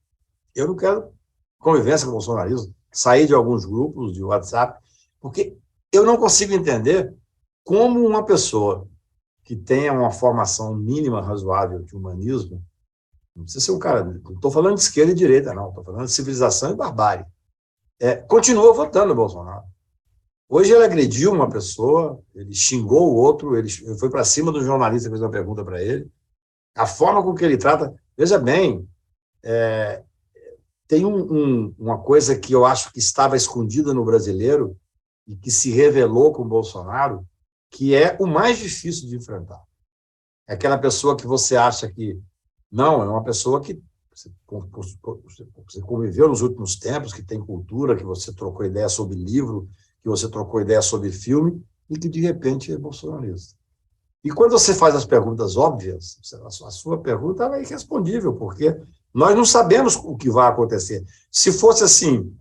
eu não quero convivência com o bolsonarismo, sair de alguns grupos de WhatsApp, porque eu não consigo entender como uma pessoa que tenha uma formação mínima razoável de humanismo, não precisa ser um cara, não estou falando de esquerda e direita, não, estou falando de civilização e barbárie, continua votando no Bolsonaro. Hoje ele agrediu uma pessoa, ele xingou o outro, ele foi para cima do jornalista que fez uma pergunta para ele. A forma com que ele trata... Veja bem, tem uma coisa que eu acho que estava escondida no brasileiro e que se revelou com o Bolsonaro, que é o mais difícil de enfrentar. É aquela pessoa que você acha que... Não, é uma pessoa que você conviveu nos últimos tempos, que tem cultura, que você trocou ideia sobre livro, que você trocou ideia sobre filme, e que, de repente, é bolsonarista. E quando você faz as perguntas óbvias, a sua pergunta é irrespondível, porque nós não sabemos o que vai acontecer. Se fosse assim,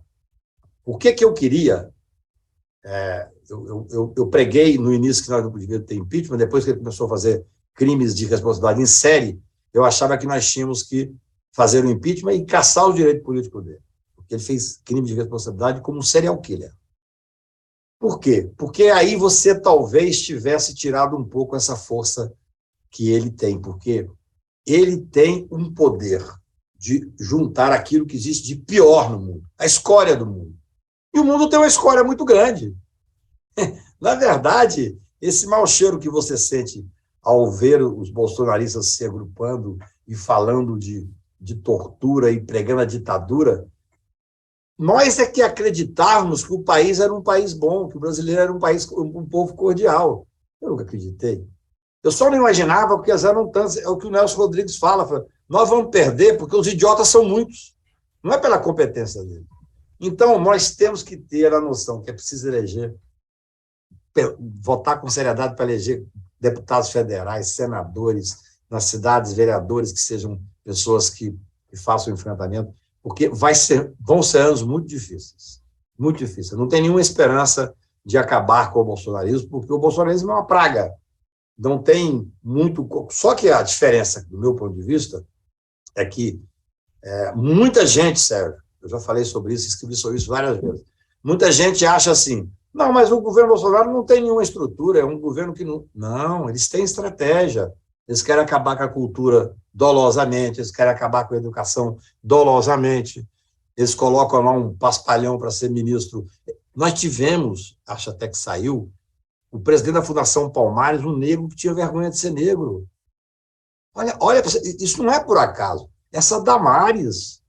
o que eu queria... Eu preguei no início que nós não podíamos ter impeachment, depois que ele começou a fazer crimes de responsabilidade em série, eu achava que nós tínhamos que fazer o impeachment e caçar o direito político dele, porque ele fez crime de responsabilidade como um serial killer. Por quê? Porque aí você talvez tivesse tirado um pouco essa força que ele tem, porque ele tem um poder de juntar aquilo que existe de pior no mundo, a escória do mundo. E o mundo tem uma escória muito grande. Na verdade, esse mau cheiro que você sente ao ver os bolsonaristas se agrupando e falando de tortura e pregando a ditadura, nós é que acreditávamos que o país era um país bom, que o brasileiro era um povo cordial. Eu nunca acreditei. Eu só não imaginava porque as eram tantas. É o que o Nelson Rodrigues fala, nós vamos perder porque os idiotas são muitos. Não é pela competência dele. Então, nós temos que ter a noção que é preciso eleger, votar com seriedade para eleger deputados federais, senadores, nas cidades, vereadores, que sejam pessoas que façam o enfrentamento, porque vão ser anos muito difíceis. Muito difíceis. Não tem nenhuma esperança de acabar com o bolsonarismo, porque o bolsonarismo é uma praga. Não tem muito... Só que a diferença, do meu ponto de vista, é que muita gente, Sérgio, eu já falei sobre isso, escrevi sobre isso várias vezes, muita gente acha assim, não, mas o governo Bolsonaro não tem nenhuma estrutura, é um governo que não... Não, eles têm estratégia. Eles querem acabar com a cultura dolosamente, eles querem acabar com a educação dolosamente, eles colocam lá um paspalhão para ser ministro. Nós tivemos, acho até que saiu, o presidente da Fundação Palmares, um negro que tinha vergonha de ser negro. Olha, isso não é por acaso. Essa Damares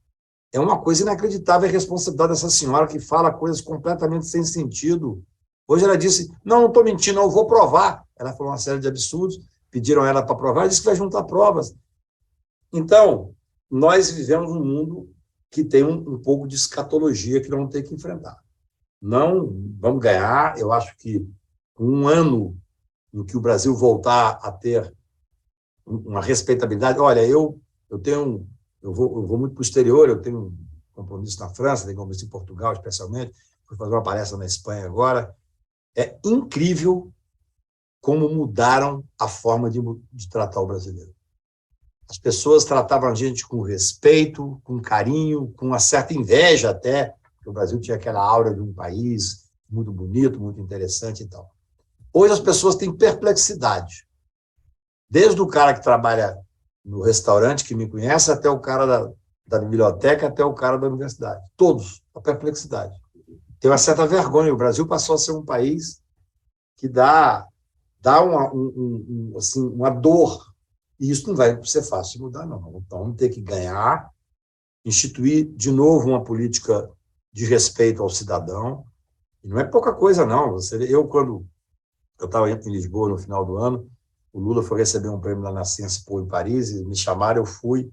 é uma coisa inacreditável, a responsabilidade dessa senhora que fala coisas completamente sem sentido. Hoje ela disse, não estou mentindo, eu vou provar. Ela falou uma série de absurdos, pediram ela para provar, disse que vai juntar provas. Então, nós vivemos um mundo que tem um pouco de escatologia que nós vamos ter que enfrentar. Não vamos ganhar, eu acho que um ano em que o Brasil voltar a ter uma respeitabilidade... Olha, eu vou muito para o exterior, eu tenho um compromisso na França, tenho compromisso em Portugal, especialmente, fui fazer uma palestra na Espanha agora. É incrível como mudaram a forma de tratar o brasileiro. As pessoas tratavam a gente com respeito, com carinho, com uma certa inveja até, porque o Brasil tinha aquela aura de um país muito bonito, muito interessante e tal. Hoje as pessoas têm perplexidade. Desde o cara que trabalha no restaurante, que me conhece, até o cara da biblioteca, até o cara da universidade. Todos, a perplexidade. Tem uma certa vergonha. O Brasil passou a ser um país que dá uma dor. E isso não vai ser fácil de mudar, não. Então, vamos ter que ganhar, instituir de novo uma política de respeito ao cidadão. E não é pouca coisa, não. Quando eu estava em Lisboa no final do ano, o Lula foi receber um prêmio lá na Sciences Po em Paris, e me chamaram, eu fui.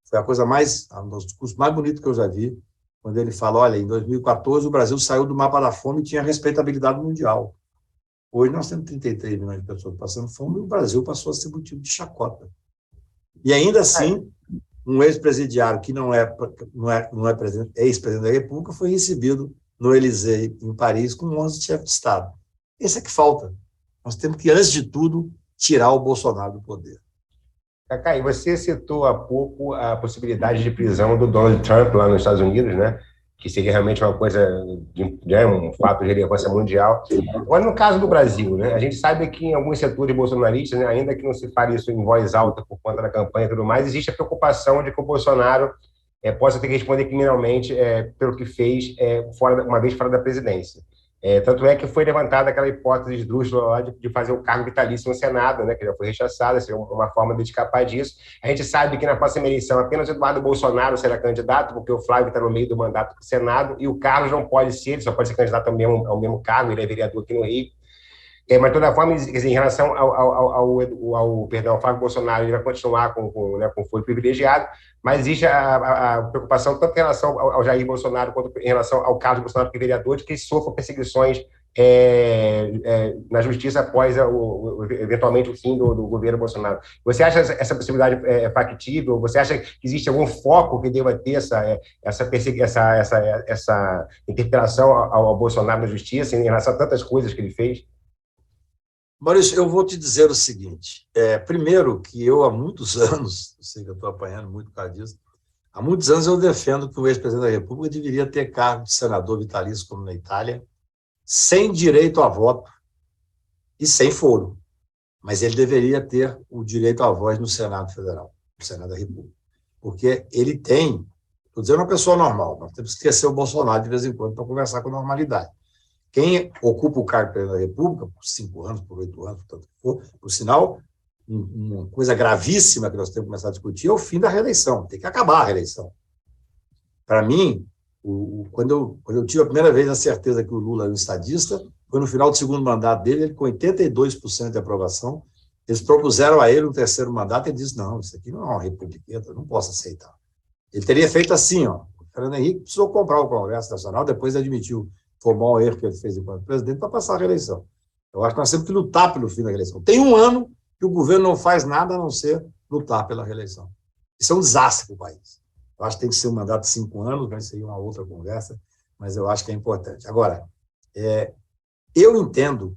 Foi um dos discursos mais bonitos que eu já vi, quando ele fala, olha, em 2014 o Brasil saiu do mapa da fome e tinha respeitabilidade mundial. Hoje nós temos 33 milhões de pessoas passando fome e o Brasil passou a ser motivo de chacota. E ainda assim, um ex-presidiário que não é ex-presidente da República foi recebido no Élysée, em Paris, com 11 chefes de Estado. Esse é que falta. Nós temos que, antes de tudo, tirar o Bolsonaro do poder. Cacá, e você citou há pouco a possibilidade de prisão do Donald Trump lá nos Estados Unidos, né? Que seria realmente uma coisa, um fato de relevância mundial. Agora, no caso do Brasil, né? A gente sabe que em alguns setores bolsonaristas, né, ainda que não se fale isso em voz alta por conta da campanha e tudo mais, existe a preocupação de que o Bolsonaro possa ter que responder criminalmente pelo que fez uma vez fora da presidência. Tanto é que foi levantada aquela hipótese esdrúxula lá de fazer o cargo vitalício no Senado, né, que já foi rechaçada, seria uma forma de escapar disso. A gente sabe que na próxima eleição apenas o Eduardo Bolsonaro será candidato, porque o Flávio está no meio do mandato do Senado, e o Carlos não pode ser, ele só pode ser candidato ao mesmo cargo, ele é vereador aqui no Rio. Mas, de toda forma, em relação ao Flávio Bolsonaro, ele vai continuar com foro privilegiado, mas existe a preocupação tanto em relação ao Jair Bolsonaro quanto em relação ao Carlos Bolsonaro, que é vereador, de que sofra perseguições na justiça após, eventualmente, o fim do governo Bolsonaro. Você acha essa possibilidade factível? Você acha que existe algum foco que deva ter essa interpelação ao Bolsonaro na justiça em relação a tantas coisas que ele fez? Maurício, eu vou te dizer o seguinte. Primeiro, que eu há muitos anos, eu sei que eu estou apanhando muito por causa disso, há muitos anos eu defendo que o ex-presidente da República deveria ter cargo de senador vitalício, como na Itália, sem direito a voto e sem foro. Mas ele deveria ter o direito à voz no Senado Federal, no Senado da República. Porque ele tem, estou dizendo uma pessoa normal, nós temos que esquecer o Bolsonaro de vez em quando para conversar com normalidade. Quem ocupa o cargo de presidente da República, por 5 anos, por 8 anos, por tanto que for, por sinal, uma coisa gravíssima que nós temos que começar a discutir é o fim da reeleição. Tem que acabar a reeleição. Para mim, quando eu tive a primeira vez a certeza que o Lula era um estadista, foi no final do segundo mandato dele, ele com 82% de aprovação, eles propuseram a ele um terceiro mandato e ele disse, não, isso aqui não é uma republiqueta, eu não posso aceitar. Ele teria feito assim, ó, o Fernando Henrique precisou comprar o Congresso Nacional, depois admitiu foi o maior erro que ele fez enquanto presidente para passar a reeleição. Eu acho que nós temos que lutar pelo fim da reeleição. Tem 1 ano que o governo não faz nada a não ser lutar pela reeleição. Isso é um desastre para o país. Eu acho que tem que ser um mandato de 5 anos, vai ser uma outra conversa, mas eu acho que é importante. Agora, eu entendo,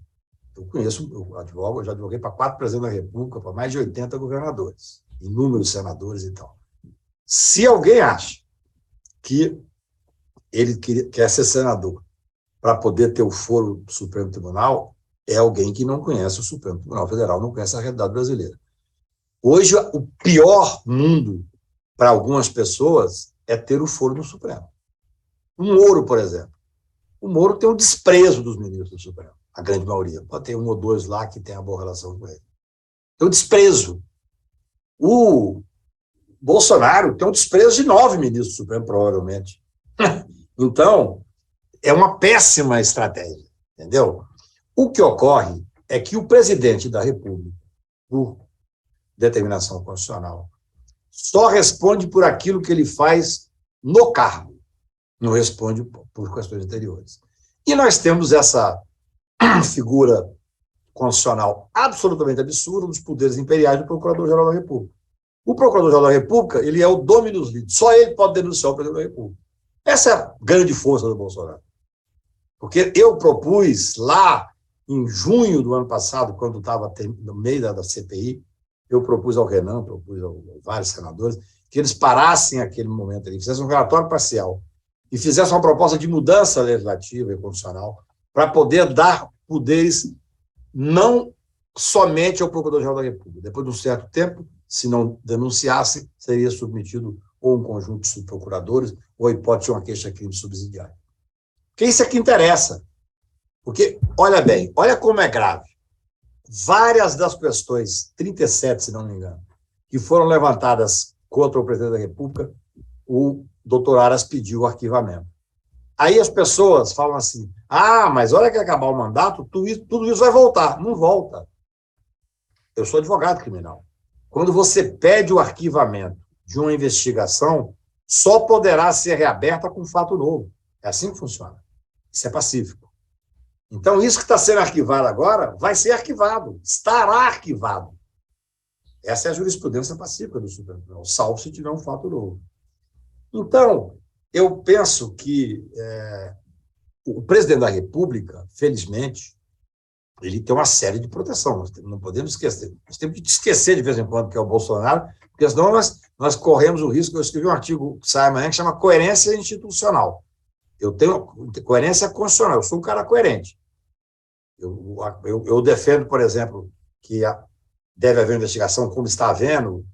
eu conheço, eu já advoguei para 4 presidentes da República, para mais de 80 governadores, inúmeros senadores e tal. Se alguém acha que ele quer ser senador para poder ter o foro do Supremo Tribunal, é alguém que não conhece o Supremo Tribunal Federal, não conhece a realidade brasileira. Hoje, o pior mundo para algumas pessoas é ter o foro do Supremo. O Moro, por exemplo. O Moro tem um desprezo dos ministros do Supremo, a grande maioria. Pode ter 1 ou 2 lá que tem uma boa relação com ele. Tem um desprezo. O Bolsonaro tem um desprezo de 9 ministros do Supremo, provavelmente. Então, é uma péssima estratégia, entendeu? O que ocorre é que o presidente da República, por determinação constitucional, só responde por aquilo que ele faz no cargo, não responde por questões anteriores. E nós temos essa figura constitucional absolutamente absurda dos poderes imperiais do Procurador-Geral da República. O Procurador-Geral da República, ele é o dominus litis, só ele pode denunciar o presidente da República. Essa é a grande força do Bolsonaro. Porque eu propus lá em junho do ano passado, quando estava no meio da CPI, eu propus ao Renan, propus a vários senadores, que eles parassem aquele momento ali, fizessem um relatório parcial e fizessem uma proposta de mudança legislativa e constitucional para poder dar poderes não somente ao Procurador-Geral da República. Depois de um certo tempo, se não denunciasse, seria submetido ou um conjunto de subprocuradores ou a hipótese de uma queixa-crime subsidiária. Porque isso é que interessa. Porque, olha bem, olha como é grave. Várias das questões, 37, se não me engano, que foram levantadas contra o presidente da República, o doutor Aras pediu o arquivamento. Aí as pessoas falam assim, mas olha que acabar o mandato, tudo isso vai voltar. Não volta. Eu sou advogado criminal. Quando você pede o arquivamento de uma investigação, só poderá ser reaberta com fato novo. É assim que funciona. Isso é pacífico. Então, isso que está sendo arquivado agora vai ser arquivado, estará arquivado. Essa é a jurisprudência pacífica do Supremo Tribunal, salvo se tiver um fato novo. Então, eu penso que o presidente da República, felizmente, ele tem uma série de proteção, não podemos esquecer. Nós temos que esquecer de vez em quando que é o Bolsonaro, porque senão nós corremos o risco. Eu escrevi um artigo que sai amanhã que chama Coerência Institucional. Eu tenho coerência constitucional, eu sou um cara coerente. Eu defendo, por exemplo, que deve haver investigação, como está havendo,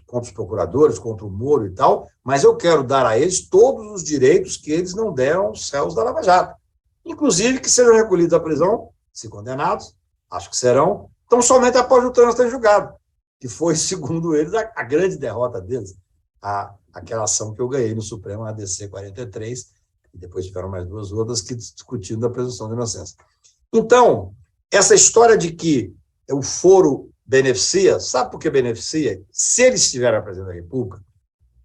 contra os procuradores, contra o Moro e tal, mas eu quero dar a eles todos os direitos que eles não deram aos céus da Lava Jato. Inclusive que sejam recolhidos à prisão, se condenados, acho que serão, então somente após o trânsito em julgado, que foi, segundo eles, a grande derrota deles, aquela ação que eu ganhei no Supremo, a ADC 43, e depois tiveram mais duas outras que discutindo a presunção de inocência. Então, essa história de que o foro beneficia, sabe por que beneficia? Se ele estiver na presidência da República,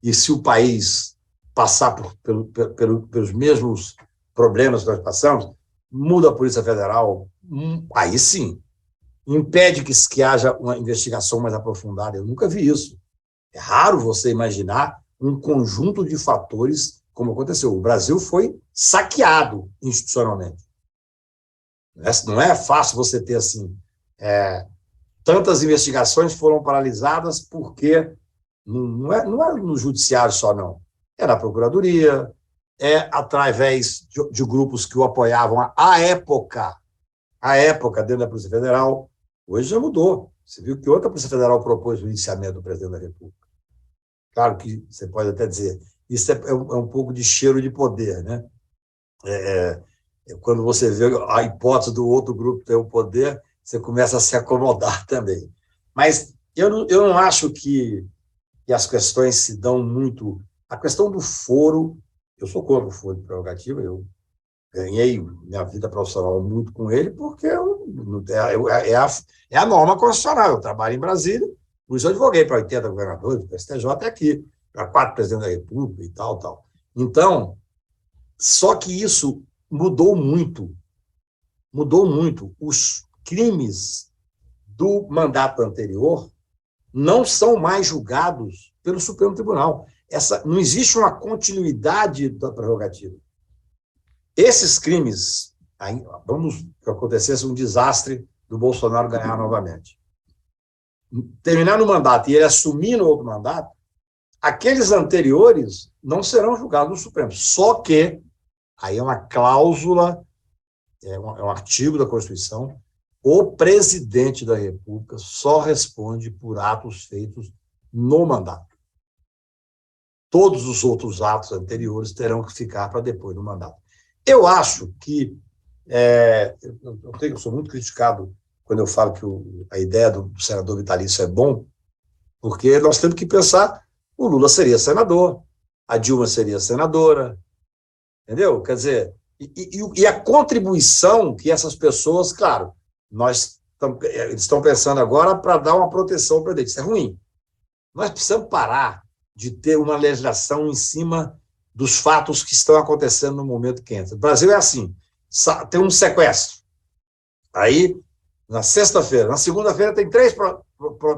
e se o país passar pelos mesmos problemas que nós passamos, muda a Polícia Federal, aí sim, impede que haja uma investigação mais aprofundada. Eu nunca vi isso. É raro você imaginar um conjunto de fatores como aconteceu. O Brasil foi saqueado institucionalmente. Não é fácil você ter assim, tantas investigações foram paralisadas porque não é no judiciário só, não. É na Procuradoria, através de grupos que o apoiavam à época dentro da Polícia Federal. Hoje já mudou. Você viu que outra Polícia Federal propôs o indiciamento do presidente da República. Claro que você pode até dizer, isso é um pouco de cheiro de poder, né? Quando você vê a hipótese do outro grupo ter o poder, você começa a se acomodar também. Mas eu não acho que as questões se dão muito... A questão do foro, eu sou contra o foro de prerrogativa, eu ganhei minha vida profissional muito com ele, porque é a norma constitucional. Eu trabalho em Brasília, por isso eu advoguei para 80 governadores, para o STJ até aqui, para 4 presidentes da República e tal. Então, só que isso mudou muito. Os crimes do mandato anterior não são mais julgados pelo Supremo Tribunal. Não existe uma continuidade da prerrogativa. Esses crimes, vamos que acontecesse um desastre do Bolsonaro ganhar novamente. Terminar no mandato e ele assumir no outro mandato, aqueles anteriores não serão julgados no Supremo. Só que, aí é uma cláusula, é um artigo da Constituição, o presidente da República só responde por atos feitos no mandato. Todos os outros atos anteriores terão que ficar para depois do mandato. Eu acho que... eu sou muito criticado quando eu falo que a ideia do senador vitalício é bom, porque nós temos que pensar, o Lula seria senador, a Dilma seria senadora, entendeu? Quer dizer, e a contribuição que essas pessoas, claro, eles estão pensando agora para dar uma proteção para eles. Isso é ruim. Nós precisamos parar de ter uma legislação em cima dos fatos que estão acontecendo no momento quente. O Brasil é assim, tem um sequestro. Aí, na sexta-feira, na segunda-feira tem 3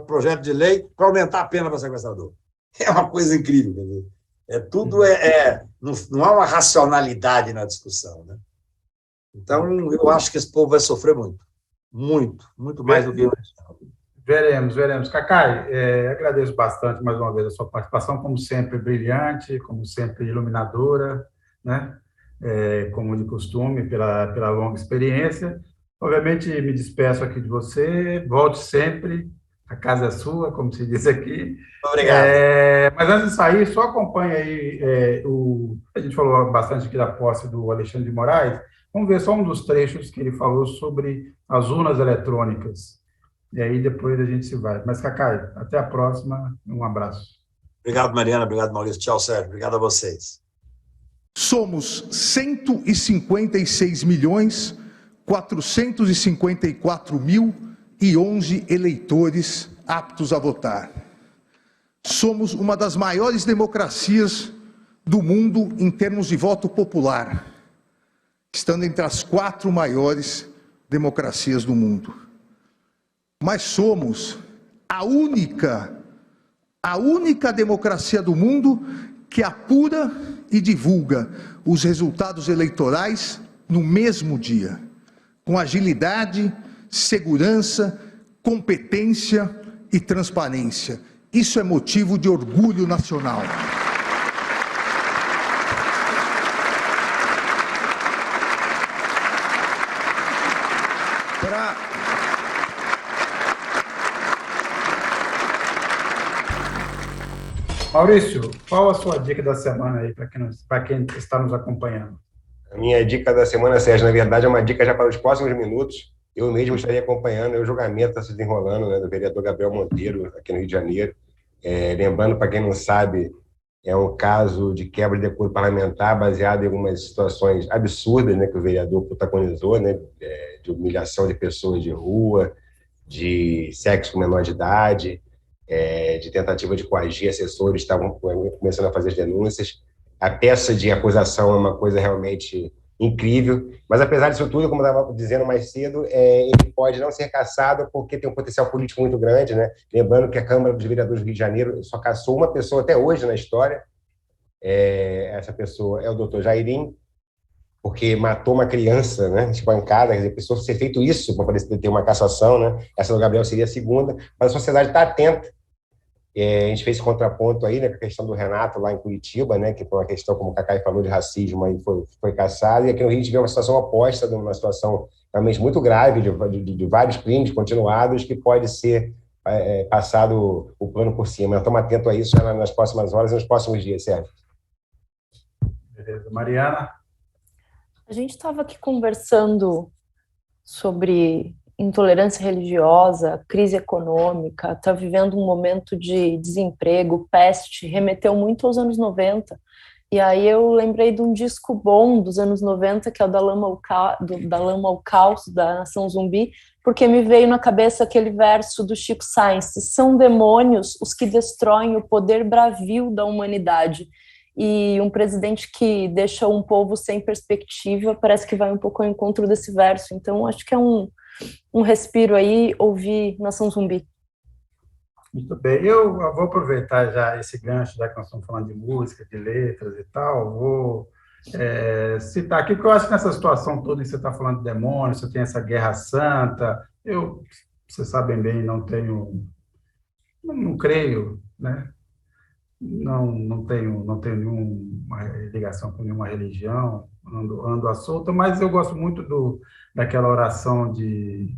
projetos de lei para aumentar a pena para sequestrador. É uma coisa incrível, quer dizer. Não há uma racionalidade na discussão, né? Então, eu acho que esse povo vai sofrer muito mais do que hoje. Veremos. Cacai, agradeço bastante mais uma vez a sua participação, como sempre brilhante, como sempre iluminadora, né? Como de costume, pela longa experiência. Obviamente, me despeço aqui de você, volte sempre, a casa é sua, como se diz aqui. Obrigado. Mas antes de sair, só acompanhe aí a gente falou bastante aqui da posse do Alexandre de Moraes, vamos ver só um dos trechos que ele falou sobre as urnas eletrônicas. E aí depois a gente se vai. Mas, Cacai, até a próxima. Um abraço. Obrigado, Mariana. Obrigado, Maurício. Tchau, Sérgio. Obrigado a vocês. Somos 156.454.011 eleitores aptos a votar. Somos uma das maiores democracias do mundo em termos de voto popular, estando entre as 4 maiores democracias do mundo. Mas somos a única democracia do mundo que apura e divulga os resultados eleitorais no mesmo dia, com agilidade segurança, competência e transparência. Isso é motivo de orgulho nacional. Maurício, qual a sua dica da semana aí para quem está nos acompanhando? A minha dica da semana, Sérgio, na verdade é uma dica já para os próximos minutos. Eu mesmo estarei acompanhando o julgamento que está se desenrolando, né, do vereador Gabriel Monteiro, aqui no Rio de Janeiro. Lembrando, para quem não sabe, é um caso de quebra de decoro parlamentar baseado em algumas situações absurdas, né, que o vereador protagonizou, né, de humilhação de pessoas de rua, de sexo com menor de idade, de tentativa de coagir assessores, estavam começando a fazer as denúncias. A peça de acusação é uma coisa realmente incrível, mas apesar disso tudo, como eu estava dizendo mais cedo, ele pode não ser cassado porque tem um potencial político muito grande, né? Lembrando que a Câmara dos Vereadores do Rio de Janeiro só cassou uma pessoa até hoje na história. Essa pessoa é o doutor Jairim, porque matou uma criança, né, espancada. Quer dizer, precisou ser feito isso para poder ter uma cassação, né? Essa do Gabriel seria a segunda, mas a sociedade está atenta. A gente fez esse contraponto aí, né, com a questão do Renato lá em Curitiba, né, que foi uma questão, como o Cacai falou, de racismo, aí foi cassado, e aqui no Rio a gente vê uma situação oposta, uma situação realmente muito grave, de vários crimes continuados, que pode ser passado o plano por cima. Estamos atentos a isso já nas próximas horas e nos próximos dias, Sérgio. Beleza. Mariana? A gente estava aqui conversando sobre intolerância religiosa, crise econômica, está vivendo um momento de desemprego, peste, remeteu muito aos anos 90. E aí eu lembrei de um disco bom dos anos 90, que é o Da Lama ao Caos, da Nação Zumbi, porque me veio na cabeça aquele verso do Chico Sainz: são demônios os que destroem o poder bravio da humanidade. E um presidente que deixa um povo sem perspectiva parece que vai um pouco ao encontro desse verso. Então acho que é um respiro aí, ouvir Nação Zumbi. Muito bem. Eu vou aproveitar já esse gancho, já que nós estamos falando de música, de letras e tal, vou citar aqui, porque eu acho que nessa situação toda que você está falando de demônios, você tem essa guerra santa, vocês sabem bem, não creio, né? Não tenho nenhuma ligação com nenhuma religião, ando à solta, mas eu gosto muito daquela oração de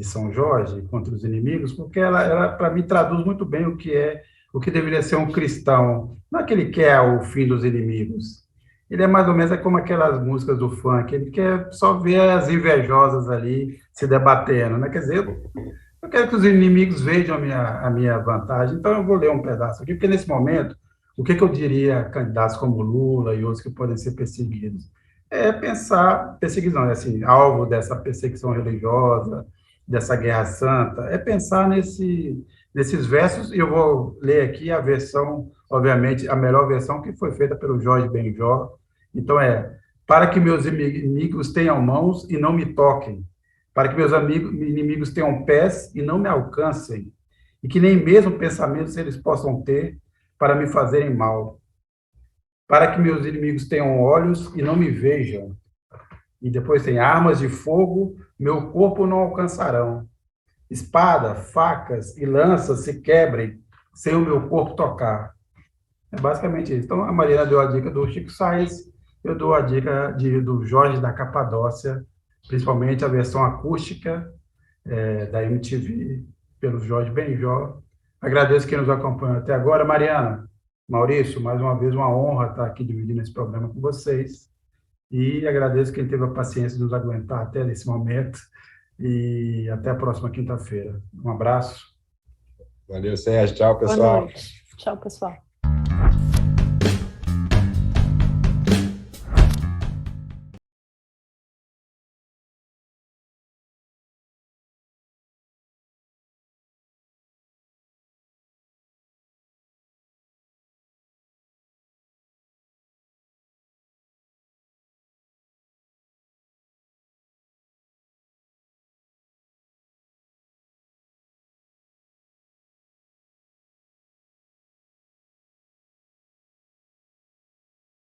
São Jorge contra os inimigos, porque ela para mim traduz muito bem o que deveria ser um cristão. Não é que ele quer o fim dos inimigos, ele é mais ou menos como aquelas músicas do funk, ele quer só ver as invejosas ali se debatendo, né? Quer dizer, eu quero que os inimigos vejam a minha vantagem. Então, eu vou ler um pedaço aqui, porque nesse momento, o que eu diria a candidatos como Lula e outros que podem ser perseguidos? Perseguição, assim, alvo dessa perseguição religiosa, dessa guerra santa, pensar nesses versos, e eu vou ler aqui a versão, obviamente, a melhor versão que foi feita pelo Jorge Benjor. Então, para que meus inimigos tenham mãos e não me toquem, para que meus inimigos tenham pés e não me alcancem, e que nem mesmo pensamentos eles possam ter para me fazerem mal, para que meus inimigos tenham olhos e não me vejam, e depois tem armas de fogo, meu corpo não alcançarão, espada, facas e lanças se quebrem sem o meu corpo tocar. É basicamente isso. Então, a Mariana deu a dica do Chico Sainz, eu dou a dica do Jorge da Capadócia, principalmente a versão acústica da MTV, pelo Jorge Benjor. Agradeço quem nos acompanhou até agora. Mariana, Maurício, mais uma vez uma honra estar aqui dividindo esse programa com vocês. E agradeço quem teve a paciência de nos aguentar até nesse momento. E até a próxima quinta-feira. Um abraço. Valeu, Sérgio. Tchau, pessoal. Boa noite. Tchau, pessoal.